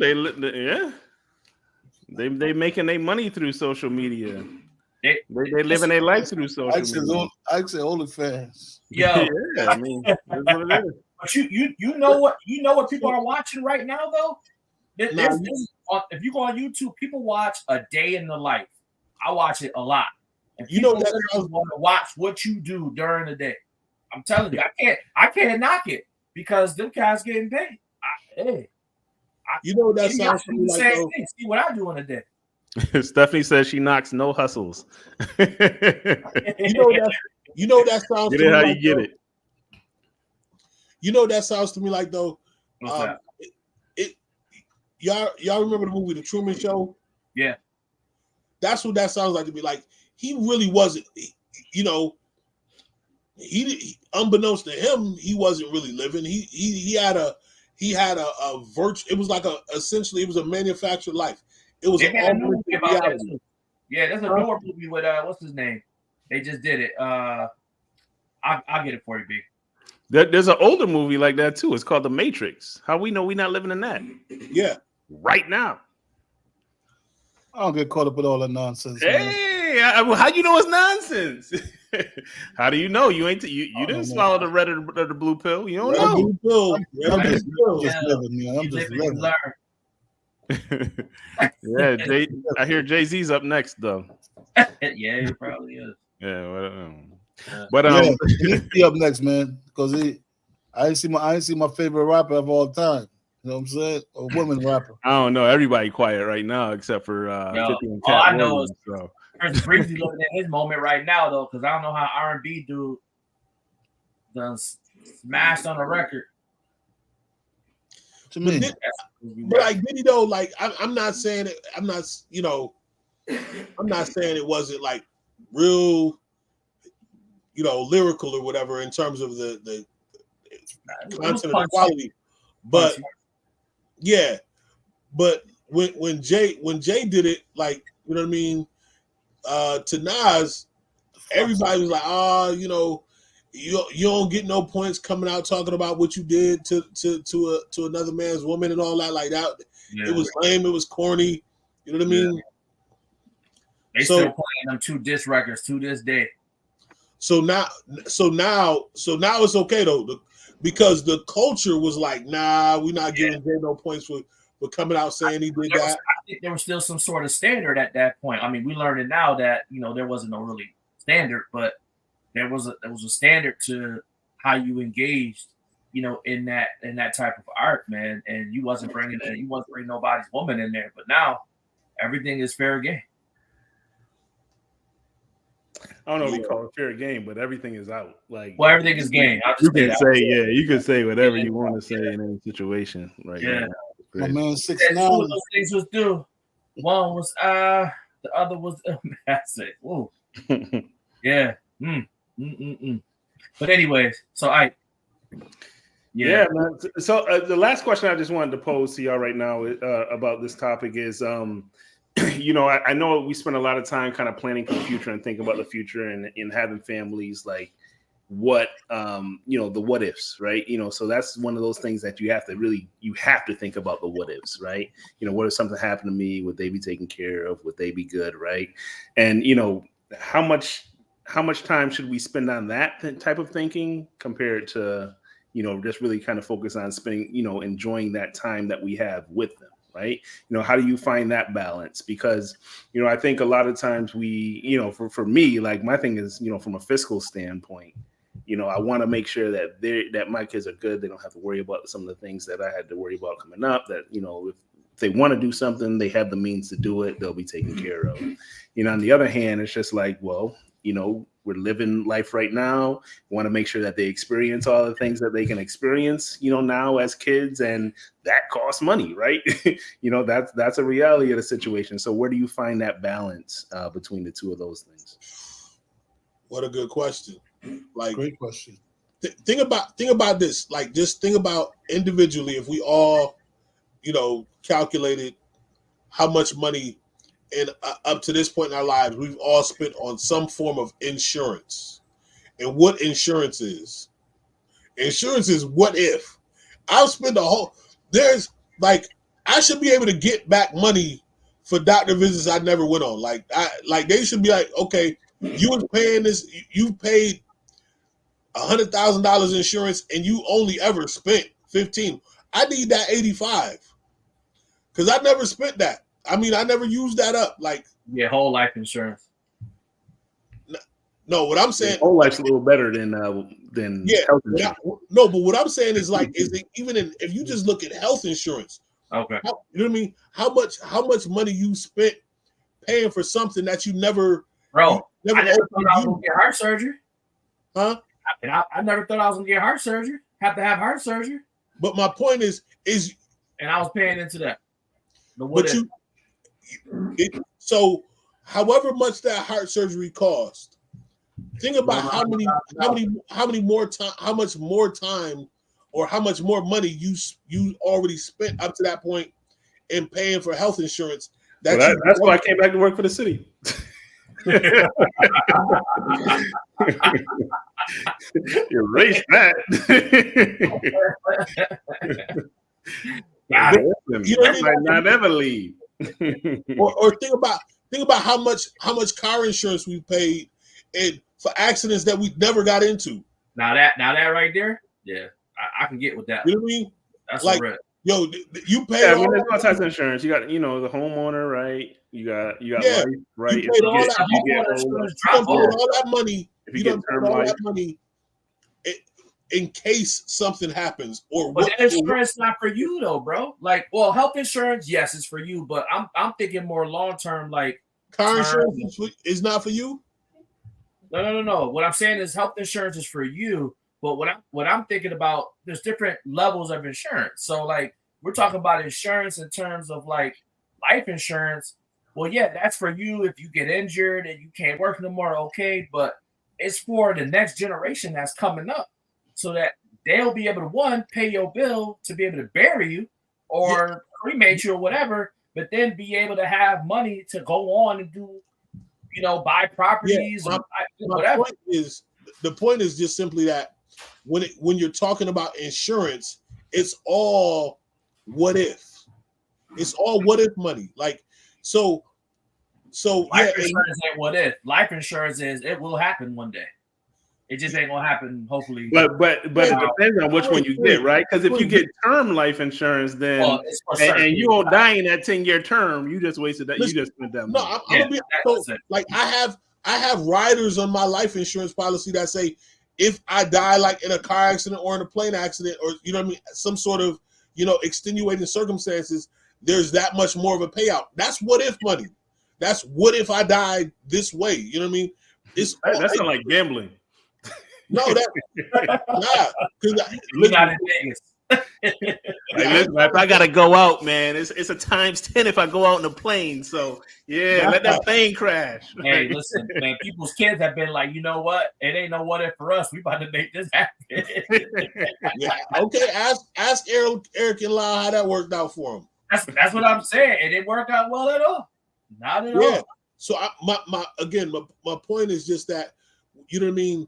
They making their money through social media. They living their life through social media. I'd say OnlyFans. Yeah, I mean, that's what it is. But you know what people are watching right now though. If you go on YouTube, people watch a day in the life. I watch it a lot. And you know that I want to watch what you do during the day. I'm telling you, I can't knock it because them guys getting paid. That sounds to me like see what I do in a day. Stephanie says she knocks no hustles. That sounds. Get it how you get it. That sounds to me like though. Y'all remember the movie The Truman Show? Yeah. That's what that sounds like to me. Like, he really wasn't. He unbeknownst to him, he wasn't really living. He had a virtue. It was like essentially it was a manufactured life. It was an augmented reality. Yeah, there's a newer movie with what's his name? They just did it. I'll get it for you, B. There's an older movie like that too. It's called The Matrix. How we know we're not living in that? Yeah, right now. I don't get caught up with all that nonsense. Hey, how you know it's nonsense? How do you know? You didn't swallow the red or the blue pill. You don't know. Blue pill. I'm just living, man. I'm just living. Yeah, I hear Jay-Z's up next though. Yeah, he probably is. Yeah, but he up next, man, because I ain't see my favorite rapper of all time. You know what I'm saying? A woman rapper. I don't know. Everybody quiet right now except for 50 and Cat. All I know is Chris Breezy looking at his moment right now though, because I don't know how R&B dude done smashed on a record. To me, but like Diddy though, like I'm not saying it. I'm not saying it wasn't like real, lyrical or whatever in terms of the content and quality. But yeah, but when Jay did it, like, you know what I mean, to Nas, everybody was like, you know, you don't get no points coming out talking about what you did to another man's woman and all that like that. Yeah. It was lame. It was corny. You know what I mean? They still playing them 2 diss records to this day. So now it's okay though, because the culture was like, nah, we're not giving Jay no points for coming out saying he did that. I think there was still some sort of standard at that point. I mean, we learned it now that, you know, there wasn't no really standard, but there was a standard to how you engaged, you know, in that type of art, man. And you wasn't bringing nobody's woman in there. But now everything is fair game. I don't know if we call it fair game, but everything is out. Like, well, everything is game. You can say whatever you want to say in any situation. Right? Yeah. My man 6ix9ine. Those things was due. One was the other was massive. Whoa. Yeah. But anyways, so yeah, man. So the last question I just wanted to pose to y'all right now about this topic is, you know, I know we spend a lot of time kind of planning for the future and thinking about the future and having families, like what, you know, the what ifs, right? You know, so that's one of those things that you have to think about the what ifs, right? You know, what if something happened to me? Would they be taken care of? Would they be good, right? And, you know, how much time should we spend on that type of thinking compared to, you know, just really kind of focus on spending, you know, enjoying that time that we have with them, right? You know, how do you find that balance? Because, you know, I think a lot of times we, you know, for me, like my thing is, you know, from a fiscal standpoint, you know, I want to make sure that my kids are good. They don't have to worry about some of the things that I had to worry about coming up, that, you know, if they want to do something, they have the means to do it, they'll be taken care of. You know, on the other hand, it's just like, well, you know, we're living life right now. We want to make sure that they experience all the things that they can experience, you know, now as kids, and that costs money, right? You know, that's a reality of the situation. So where do you find that balance between the two of those things? What a good question. Like, great question. Think about this. Like, just think about individually, if we all, you know, calculated how much money and up to this point in our lives we've all spent on some form of insurance. And what insurance is what if I'll spend there's like, I should be able to get back money for doctor visits I never went on. Like they should be like, okay, you was paying this, you paid $100,000 insurance and you only ever spent 15. I need that 85 because I never spent that. I mean, I never used that up. Like, yeah, whole life insurance. No, what I'm saying, whole life's a little better than health insurance. But what I'm saying is, like, if you just look at health insurance, okay, you know what I mean? How much money you spent paying for something that you never, bro? I never thought I was gonna get heart surgery, huh? I never thought I was gonna get heart surgery. Have to have heart surgery. But my point is, and I was paying into that. So however much that heart surgery cost, think about how much more time or how much more money you already spent up to that point in paying for health insurance. That's why I came back to work for the city. Erase that. You know, I might not ever leave. or think about how much car insurance we paid and for accidents that we never got into. Now that right there, yeah, I can get with that. You know what I mean? That's like, yo, you pay. Yeah, I mean, there's all types of insurance. You got, you know, the homeowner, right? You got life, right? You paid all that money. If you get term life, that money in case something happens. But that insurance not for you though, bro. Like, well, health insurance, yes, it's for you, but I'm thinking more long term, like car insurance is not for you. No. What I'm saying is health insurance is for you, but what I'm thinking about, there's different levels of insurance. So like, we're talking about insurance in terms of like life insurance. Well, yeah, that's for you if you get injured and you can't work no more, okay, but it's for the next generation that's coming up, so that they'll be able to, one, pay your bill to be able to bury you or cremate you or whatever, but then be able to have money to go on and do buy properties. My whatever. The point is just simply that when you're talking about insurance, it's all what if. It's all what if money. Like so Life insurance ain't what if. Life insurance is it will happen one day. It just ain't gonna happen, hopefully. But it depends on which one you get, right? Because if you get term life insurance, then and you won't die in that 10-year term, you just wasted that. You just spent that money. No, I'm gonna be like I have riders on my life insurance policy that say if I die like in a car accident or in a plane accident or some sort of extenuating circumstances, there's that much more of a payout. That's what if money. That's what if I died this way. You know what I mean? That's not like gambling. No, that you're not in Vegas. Listen, if I gotta go out, man, it's a times 10 if I go out in a plane. So let that plane crash. Hey, listen, man, people's kids have been like, you know what? It ain't no what if for us. We about to make this happen. Yeah. Okay, ask Eric and Lyle how that worked out for him. That's what I'm saying. It didn't work out well at all. Not at all. So my point is just that, you know what I mean?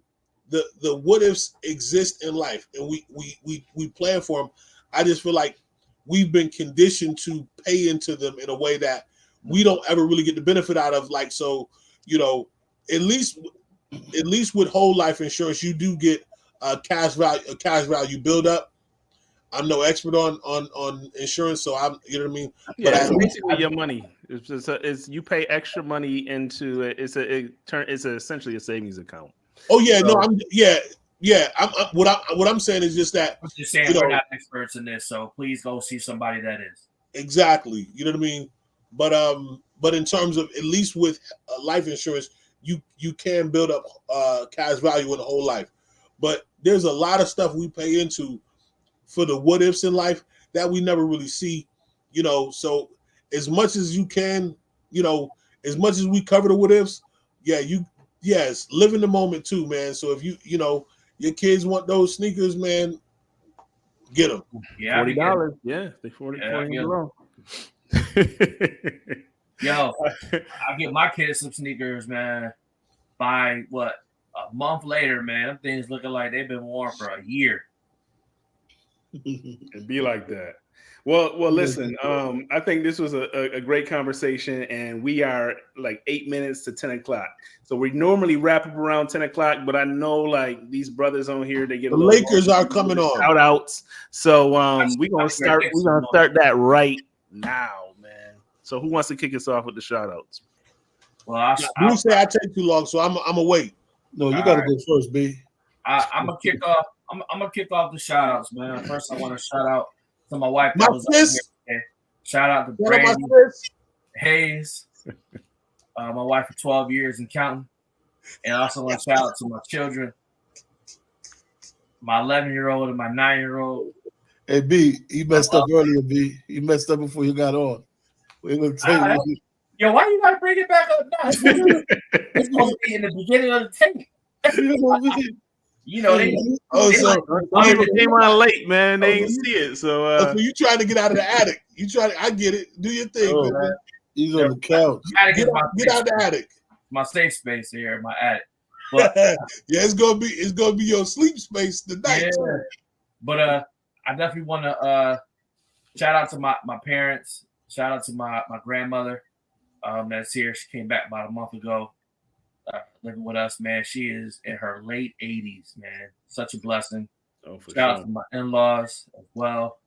The what ifs exist in life, and we plan for them. I just feel like we've been conditioned to pay into them in a way that we don't ever really get the benefit out of. Like, so at least with whole life insurance, you do get a cash value build up. I'm no expert on insurance, so I'm you know what I mean. Yeah, but it's basically your money. It's you pay extra money into it. It's essentially a savings account. Oh yeah, so, what I'm saying is just that. I'm just saying we're not experts in this, so please go see somebody that is. Exactly, you know what I mean. But in terms of at least with life insurance, you can build up cash value in the whole life. But there's a lot of stuff we pay into for the what ifs in life that we never really see, So as much as you can, as much as we cover the what ifs, yes, live in the moment too, man. So if your kids want those sneakers, man, get them. Yeah, $40. Yeah, they $40 below. Yo, I get my kids some sneakers, man. By a month later, man, them things looking like they've been worn for a year. It'd be like that. Well, listen. I think this was a great conversation, and we are like 8 minutes to 10 o'clock. So we normally wrap up around 10 o'clock, but I know like these brothers on here, they get the Lakers are coming on shout outs. So we're gonna start that right now, man. So who wants to kick us off with the shout outs? Well, you say I take too long, so I'm gonna wait. No, you gotta go first, B. I'm gonna kick off. I'm gonna kick off the shout outs, man. First, I want to shout out to my wife. Shout out to Brandy Hayes, my wife for 12 years and counting. And I also want to shout out to my children, my 11-year-old and my 9-year-old. Hey, B, you messed up earlier, B. You messed up before you got on. We're gonna tell you. Yo, why you gotta bring it back up now? It's supposed to be in the beginning of the tape. They came on late, man. They didn't see it. So you trying to get out of the attic. I get it. Do your thing, man. He's on the couch. Get out of the attic. My safe space here, my attic. But it's gonna be your sleep space tonight. Yeah. But I definitely want to shout out to my parents. Shout out to my grandmother that's here. She came back about a month ago. Living with us, man. She is in her late 80s, man. Such a blessing. Shout out to my in-laws as well.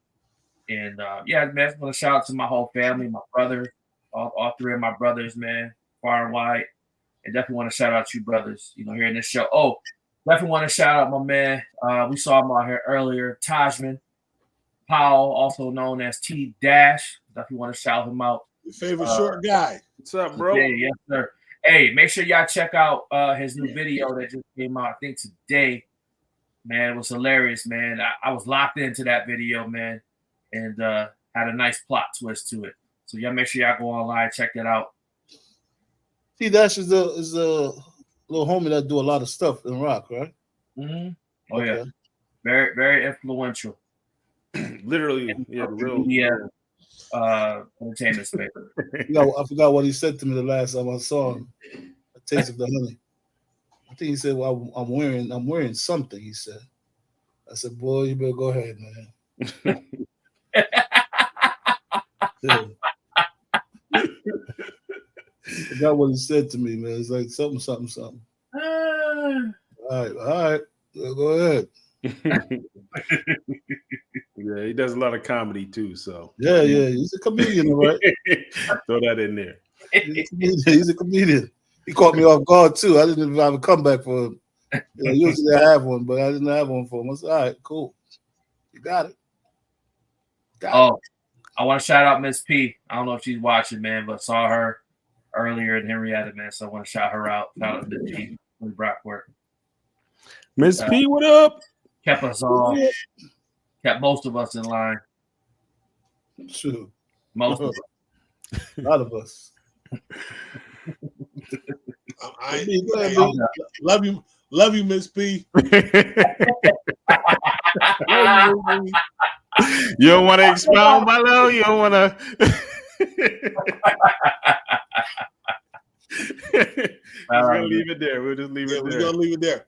And man, I just want to shout out to my whole family, my brothers, all three of my brothers, man, far and wide. And definitely want to shout out you brothers, here in this show. Oh, definitely want to shout out my man. We saw him out here earlier, Tajman Powell, also known as T Dash. Definitely want to shout him out. Your favorite short guy. What's up, bro? Yes, sir. Hey, make sure y'all check out his new video that just came out, I think today. Man, it was hilarious, man. I was locked into that video, man, and had a nice plot twist to it. So y'all make sure y'all go online, check that out. See, Dash is a little homie that do a lot of stuff in rock, right? Mm-hmm. Oh, okay. Yeah. Very, very influential. Literally, real. Yeah. Entertainment space. I forgot what he said to me the last time I saw him. taste of the honey. I think he said, "Well, I'm wearing something." He said. I said, "Boy, you better go ahead, man." Yeah. I forgot what he said to me, man. It's like something. All right, go ahead. Yeah, he does a lot of comedy too. So Yeah, he's a comedian, right? throw that in there. He's a comedian. He caught me off guard too. I didn't even have a comeback for him. Usually I have one, but I didn't have one for him. I said, "All right, cool, you got it." I want to shout out Miss P. I don't know if she's watching, man, but saw her earlier in Henrietta, man. So I want to shout her out. Shout out to Miss P from Brockport. Miss P, what up? Kept us all, kept most of us in line. True. Most of us. A lot of us. Love you, Miss P. You don't want to expound, Milo? You don't want to. We're gonna leave it there. We'll just leave it there. We're gonna leave it there.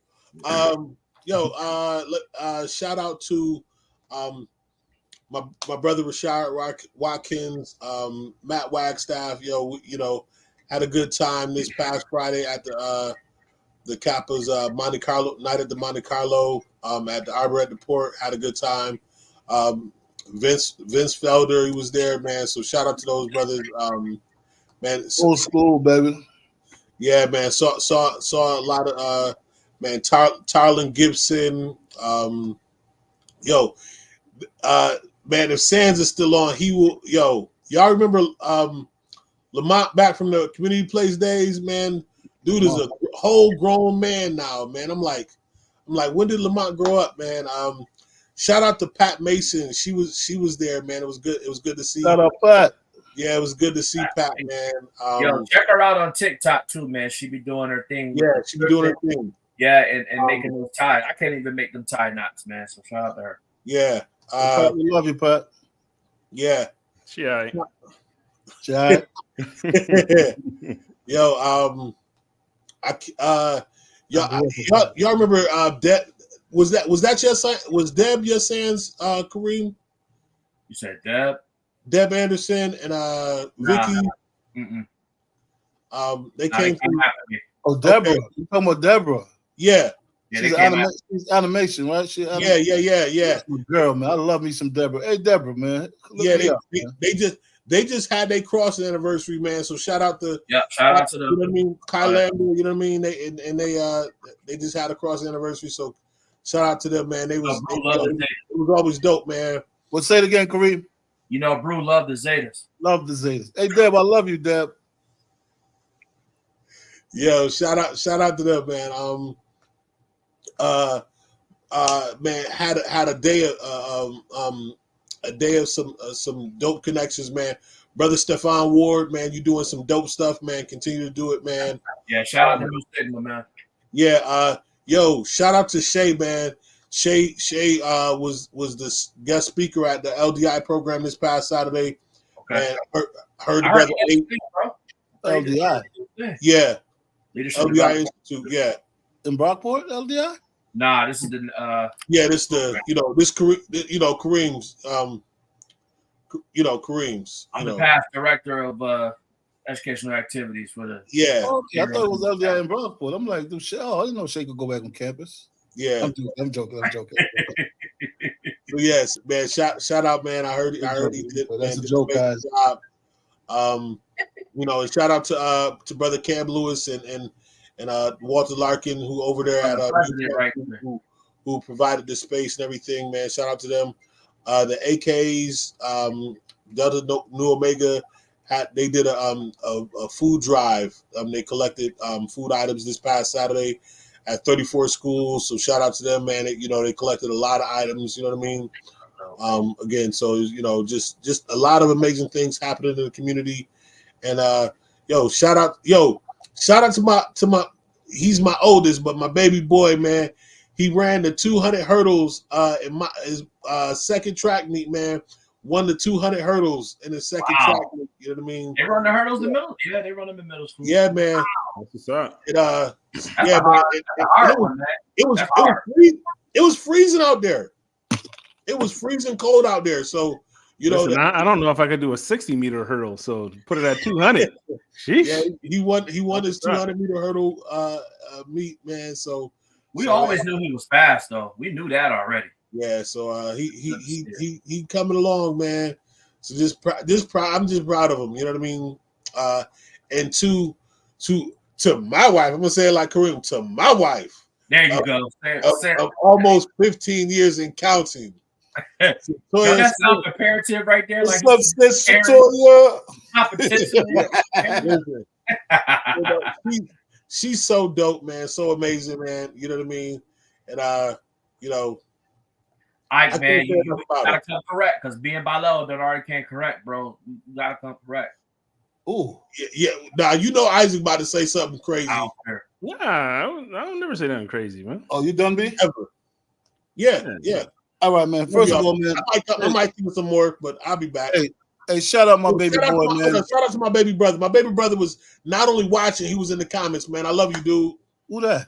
Shout out to my brother Rashad Watkins, Matt Wagstaff. Had a good time this past Friday at the Kappa's Monte Carlo night at the Monte Carlo at the Arbor at the Port. Had a good time. Vince Felder, he was there, man. So shout out to those brothers, man. Old school, baby. Yeah, man. Saw a lot of man. Tarlin Gibson. Man. If Sands is still on, he will. Y'all remember Lamont back from the community place days, man? Dude is a whole grown man now, man. I'm like, when did Lamont grow up, man? Shout out to Pat Mason. She was there, man. It was good. It was good to see. Shout out Pat. Yeah, it was good to see Pat, man. Check her out on TikTok too, man. She be doing her thing. Yeah, she be doing her thing. Yeah, and making those ties. I can't even make them tie knots, man. So shout out to her. Yeah. Pat, we love you, Pat. Yeah. She all right. She all right. Y'all remember Deb? Was that your son? Was Deb your son's Kareem? You said Deb? Deb Anderson and Vicky. They came from. Oh, Deborah. Okay. You talking about Deborah? Yeah. She's animation, right? Yeah. Girl, man, I love me some Deborah. Hey, Deborah, man. They just had their crossing anniversary, man. So shout out to shout out to them. You know what I mean? Kyle Lambert, you know what I mean? They just had a crossing anniversary. So shout out to them, man. It was always dope, man. Well, say it again, Kareem. Brew loved the Zetas. Love the Zetas. Hey, Deb, I love you, Deb. Yo, shout out to them, man. Man, had a day of some dope connections, man. Brother Stefan Ward, man, you doing some dope stuff, man. Continue to do it, man. Yeah, shout out to New Sigma, man. Yeah, shout out to Shay, man. Shay was the guest speaker at the LDI program this past Saturday. Okay. And heard the brother LDI. Yeah. LDI Institute, yeah. In Brockport, LDI? Nah, this is the this the Kareem's Kareem's. I'm the past director of educational activities for the Okay, I thought it was LDI in Brockport. I'm like, dude, I didn't know Shay could go back on campus. Yeah. I'm joking. So yes, man. Shout out, man. I heard he did. That's a joke, guys. Job. And shout out to brother Cam Lewis and Walter Larkin, who over there at who provided the space and everything, man. Shout out to them. The AKs, Delta New Omega they did a food drive. They collected food items this past Saturday at 34 schools. So shout out to them, man. They collected a lot of items. You know what I mean? Again, so just a lot of amazing things happening in the community. And shout out to my he's my oldest, but my baby boy, man, he ran the 200 hurdles in his second track meet, man, won the 200 hurdles in the second track. You know what I mean? They run the hurdles in the middle. Yeah, they run them in middle school. Yeah, man. That's what's up. It That's yeah, a hard, man. that's a hard one, man. It was freezing out there. It was freezing cold out there. So you know, Listen, I don't know if I could do a 60-meter hurdle. So put it at 200. Sheesh. Yeah, he won his 200-meter hurdle meet, man. So we always knew he was fast, though. We knew that already. Yeah, so he coming along, man. So I'm just proud of him. You know what I mean? And to my wife, I'm gonna say it like Kareem, to my wife. There you go. Of almost 15 years in counting. So that's not comparative right there. What's like up, sis Victoria? Competition. She's so dope, man. So amazing, man. You know what I mean? And you know. Man, you gotta come correct because being by low that already can't correct, bro. You gotta come correct. Ooh, yeah. Now you know Isaac about to say something crazy. Yeah, I don't never say nothing crazy, man. Oh, you done, B? Ever? Yeah. All right, man. First of all, man, I might give some more, but I'll be back. Hey, shout out my baby boy, man. Shout out to my baby brother. My baby brother was not only watching, he was in the comments, man. I love you, dude. Who that?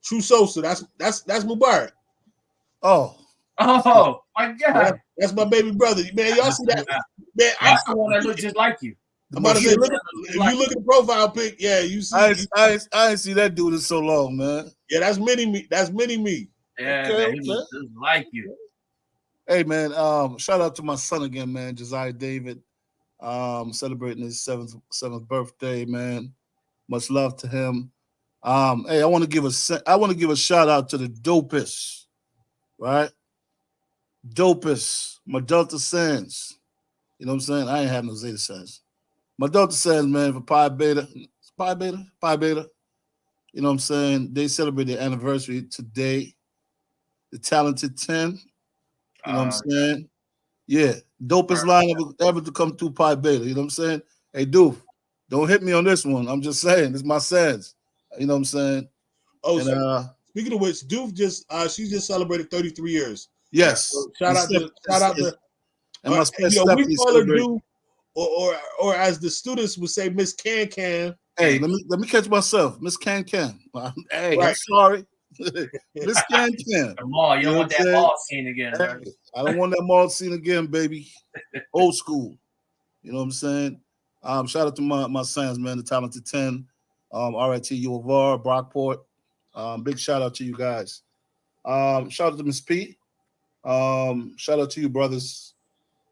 True Sosa. That's Mubarak. Oh my God. That's my baby brother. Man, y'all see that? Man, that's the one that looks just like you. I'm about to say, if you look at the profile pic, yeah, you see. I ain't see that dude in so long, man. Yeah, that's mini me. That's mini me. Yeah, man, he looks just like you. Hey, man, shout out to my son again, man, Josiah David, celebrating his seventh birthday, man. Much love to him. Hey, I want to give a shout out to the dopest, right? Dopest, my Delta Sands. You know what I'm saying? I ain't have no Zeta Sands. My Delta Sands, man, for Pi Beta. Pi Beta. You know what I'm saying? They celebrate their anniversary today. The Talented 10. You know what I'm saying? Yeah. Dopest line ever to come through Pi Beta. You know what I'm saying? Hey, Doof, don't hit me on this one. I'm just saying. It's my Sands. You know what I'm saying? Oh, and, so speaking of which, Doof she just celebrated 33 years. Yes. So shout out to and my we call her Doof, or as the students would say, Miss Can Can. Hey, let me catch myself, Miss Can Can. Hey, right. I'm sorry, Miss Can Can. The mall, you don't want that mall scene again. Hey, I don't want that mall scene again, baby. Old school. You know what I'm saying? Shout out to my sons, man, the Talented 10, RIT U of R, Brockport. Big shout out to you guys. Shout out to Miss P. Shout out to you, brothers.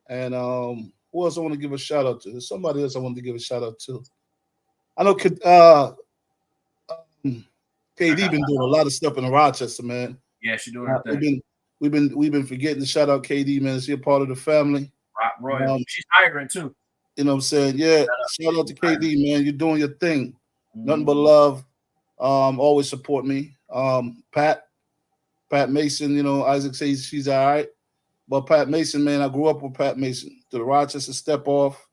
And who else I want to give a shout out to? There's somebody else I want to give a shout out to. I know KD been doing a lot of stuff in Rochester, man. Yeah, she doing her thing. We've been forgetting to shout out KD, man. She a part of the family. Roy, she's hiring too. You know what I'm saying? Yeah. Shout out to KD, man. You're doing your thing. Nothing but love. Always support me. Pat Mason, you know, Isaac says she's all right. But Pat Mason, man, I grew up with Pat Mason. To the Rochester step off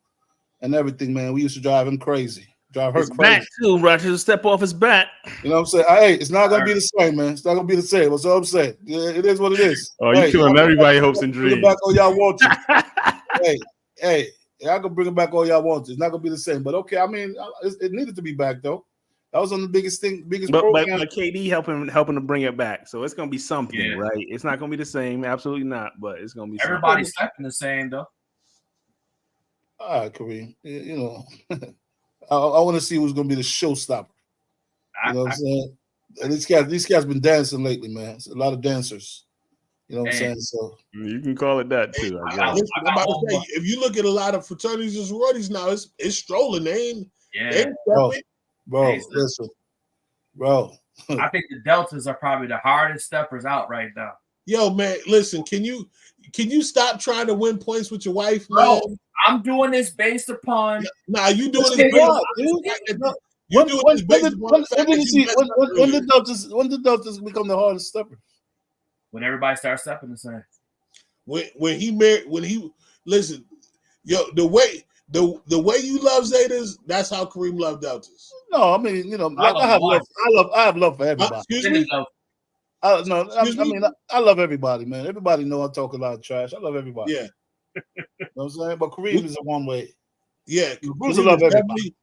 and everything, man. We used to drive him crazy. Drive her crazy. Back too, Rochester step off his back. You know what I'm saying? Hey, it's not gonna be the same, man. It's not gonna be the same. That's all I'm saying. Yeah, it is what it is. Oh, you killing everybody's hopes and dreams. Bring it back all y'all want to. hey, I can bring it back all y'all want to. It's not gonna be the same. But okay, I mean, it needed to be back though. That was on the biggest program. But KD helping to bring it back. So it's gonna be something, right? It's not gonna be the same, absolutely not. But it's gonna be everybody's stepping the same though. All right, Kareem. You know, I want to see who's gonna be the showstopper. You know what I'm saying? And these cats been dancing lately, man. It's a lot of dancers. You know what I'm saying? So you can call it that too. I guess. I'm about to say, if you look at a lot of fraternities and sororities now, it's strolling. They ain't Bro, listen, bro. I think the Deltas are probably the hardest steppers out right now. Yo, man, listen, can you stop trying to win points with your wife, man? Bro, I'm doing this based upon. Nah, you doing this based on. When did Deltas become the hardest stepper? When everybody starts stepping the same. When he married, listen, yo, the way you love Zetas, that's how Kareem loved Deltas. No, I mean, you know, I have love for everybody. Excuse me. I love everybody, man. Everybody know I talk a lot of trash. I love everybody. Yeah. what I'm saying? But Kareem is a one way. Yeah, Bruiser love everybody.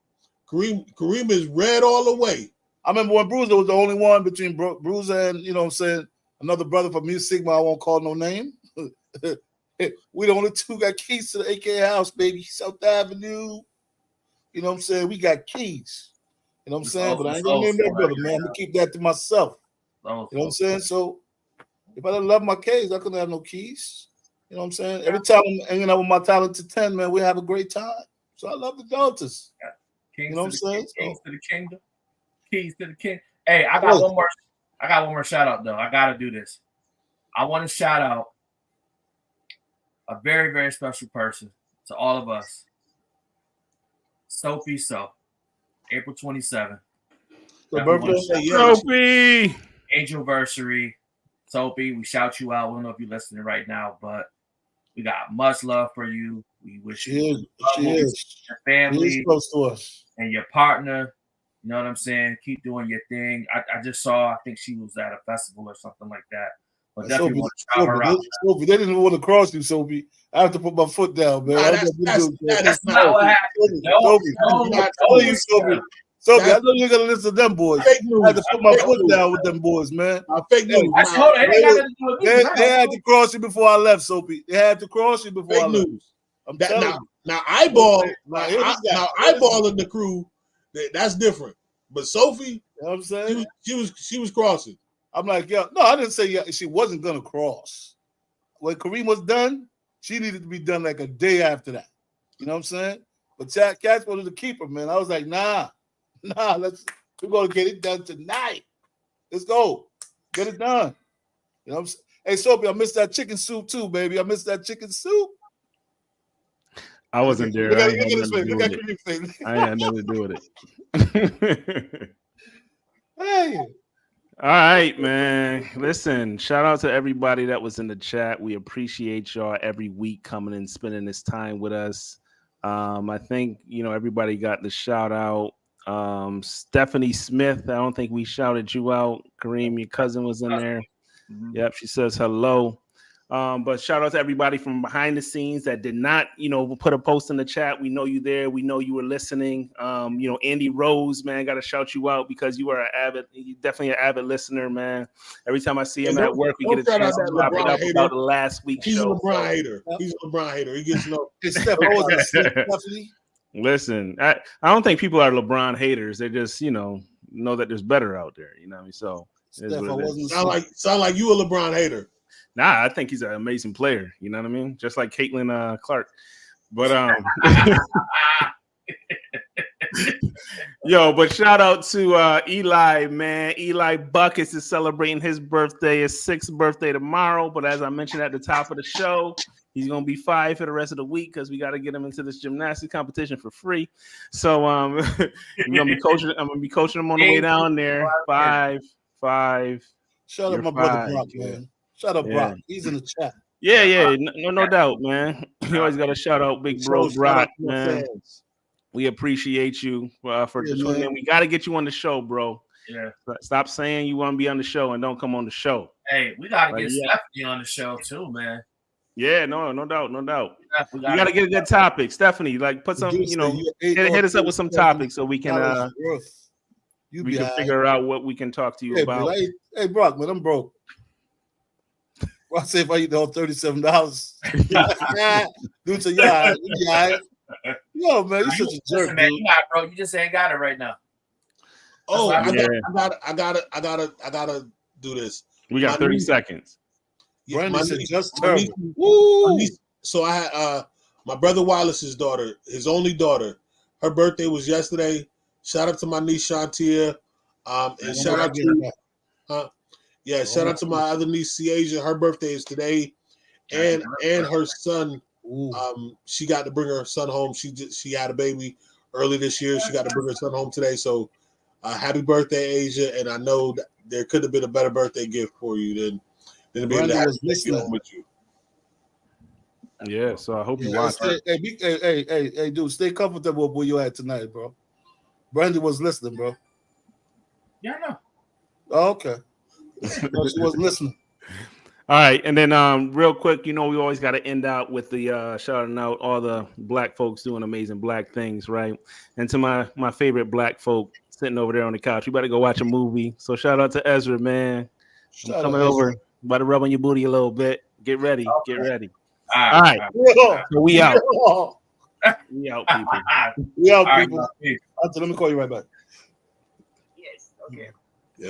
Kareem is red all the way. I remember when Bruiser was the only one between Bruiser and, you know what I'm saying, another brother from Mu Sigma, I won't call no name. We the only two got keys to the AK house, baby. South Avenue. You know what I'm saying? We got keys. You know what I'm saying? But I ain't gonna name that brother, man. I'm gonna keep that to myself. You know what I'm saying? So if I didn't love my keys, I couldn't have no keys. You know what I'm saying? Every time I'm hanging out with my talented 10, man, we have a great time. So I love the daughters. You know what I'm saying? Keys to the kingdom. Keys to the king. Hey, I got one more. I got one more shout out though. I gotta do this. I want to shout out a very, very special person to all of us. Sophie April 27th. Sophie! Angelversary. Sophie, we shout you out. We don't know if you're listening right now, but we got much love for you. We wish you your family, she is close to us, and your partner. You know what I'm saying? Keep doing your thing. I just saw, I think she was at a festival or something like that. But definitely want to shout her out. Sophie, they didn't even want to cross you, Sophie. I have to put my foot down, man. That's not what happened. Sophie, I know you're gonna listen to them boys. I had to put my foot down with them boys, man. Fake news. They had to cross you before I left, Sophie. They had to cross you before I left. I'm telling you. Now eyeballing the crew, that's different. But Sophie, you know what I'm saying? She was crossing. I'm like, yeah, no, I didn't say she wasn't gonna cross. When Kareem was done, she needed to be done like a day after that. You know what I'm saying? But Cats wanted to keep her, man. I was like, nah, we're gonna get it done tonight. Let's go. Get it done. You know what I'm saying? Hey, Sophie, I missed that chicken soup too, baby. I missed that chicken soup. I wasn't there. Look at this face. Look at Kareem's face. I had nothing to do with it. Hey. All right, man. Listen, shout out to everybody that was in the chat. We appreciate y'all every week coming and spending this time with us. I think, everybody got the shout out. Stephanie Smith, I don't think we shouted you out. Kareem, your cousin was in there. Mm-hmm. Yep, she says hello. But shout out to everybody from behind the scenes that did not, put a post in the chat. We know you there. We know you were listening. Andy Rose, man, got to shout you out because you are definitely an avid listener, man. Every time I see him at work, we get a chance to wrap it up about the last week's show. He's a LeBron hater. He's a LeBron hater. He gets no. Listen, I don't think people are LeBron haters. They just, know that there's better out there. You know what I mean? So sound like you a LeBron hater. Nah, I think he's an amazing player. You know what I mean? Just like Caitlin Clark. But but shout out to Eli, man. Eli Buckets is celebrating his birthday, his 6th birthday tomorrow. But as I mentioned at the top of the show, he's gonna be 5 for the rest of the week because we got to get him into this gymnastics competition for free. So I'm gonna be coaching him on the way down there. 5. Shout out my brother Brock, man. Shout out Brock. He's in the chat. Yeah. No doubt, man. You always got to shout out Big Bro Brock, man. We appreciate you for tuning in. We got to get you on the show, bro. Yeah. Stop saying you want to be on the show and don't come on the show. Hey, we got to get Stephanie on the show too, man. Yeah, no doubt. We got to get a good topic. Stephanie, put some, hit us up with some topics so we can figure out what we can talk to you about. Hey, Brock, man, I'm broke. I say if I eat all $37, dude, say yeah. Yo, man, you're such a jerk, man. You bro. You just ain't got it right now. Oh, I gotta do this. We got 30 seconds. Brandon said just terrible. So I had my brother Wallace's daughter, his only daughter. Her birthday was yesterday. Shout out to my niece Shantia, and shout out to. Shout out to my other niece, Ciasia. Her birthday is today, and her son. She got to bring her son home. She had a baby early this year. She got to bring her son home today. So, happy birthday, Asia! And I know that there could have been a better birthday gift for you than being able to have with you. Yeah, so I hope you watch it. Hey, dude, stay comfortable where you at tonight, bro. Brandy was listening, bro. Yeah, I know. Oh, okay. She wasn't listening. All right, and then real quick, we always got to end out with the shouting out all the black folks doing amazing black things, right? And to my favorite black folk sitting over there on the couch, you better go watch a movie. So shout out to Ezra, man. I'm coming over, about to rub on your booty a little bit. Get ready, get ready. All right. So we out. We out, people. We out, people. Let me call you right back. Yes. Okay.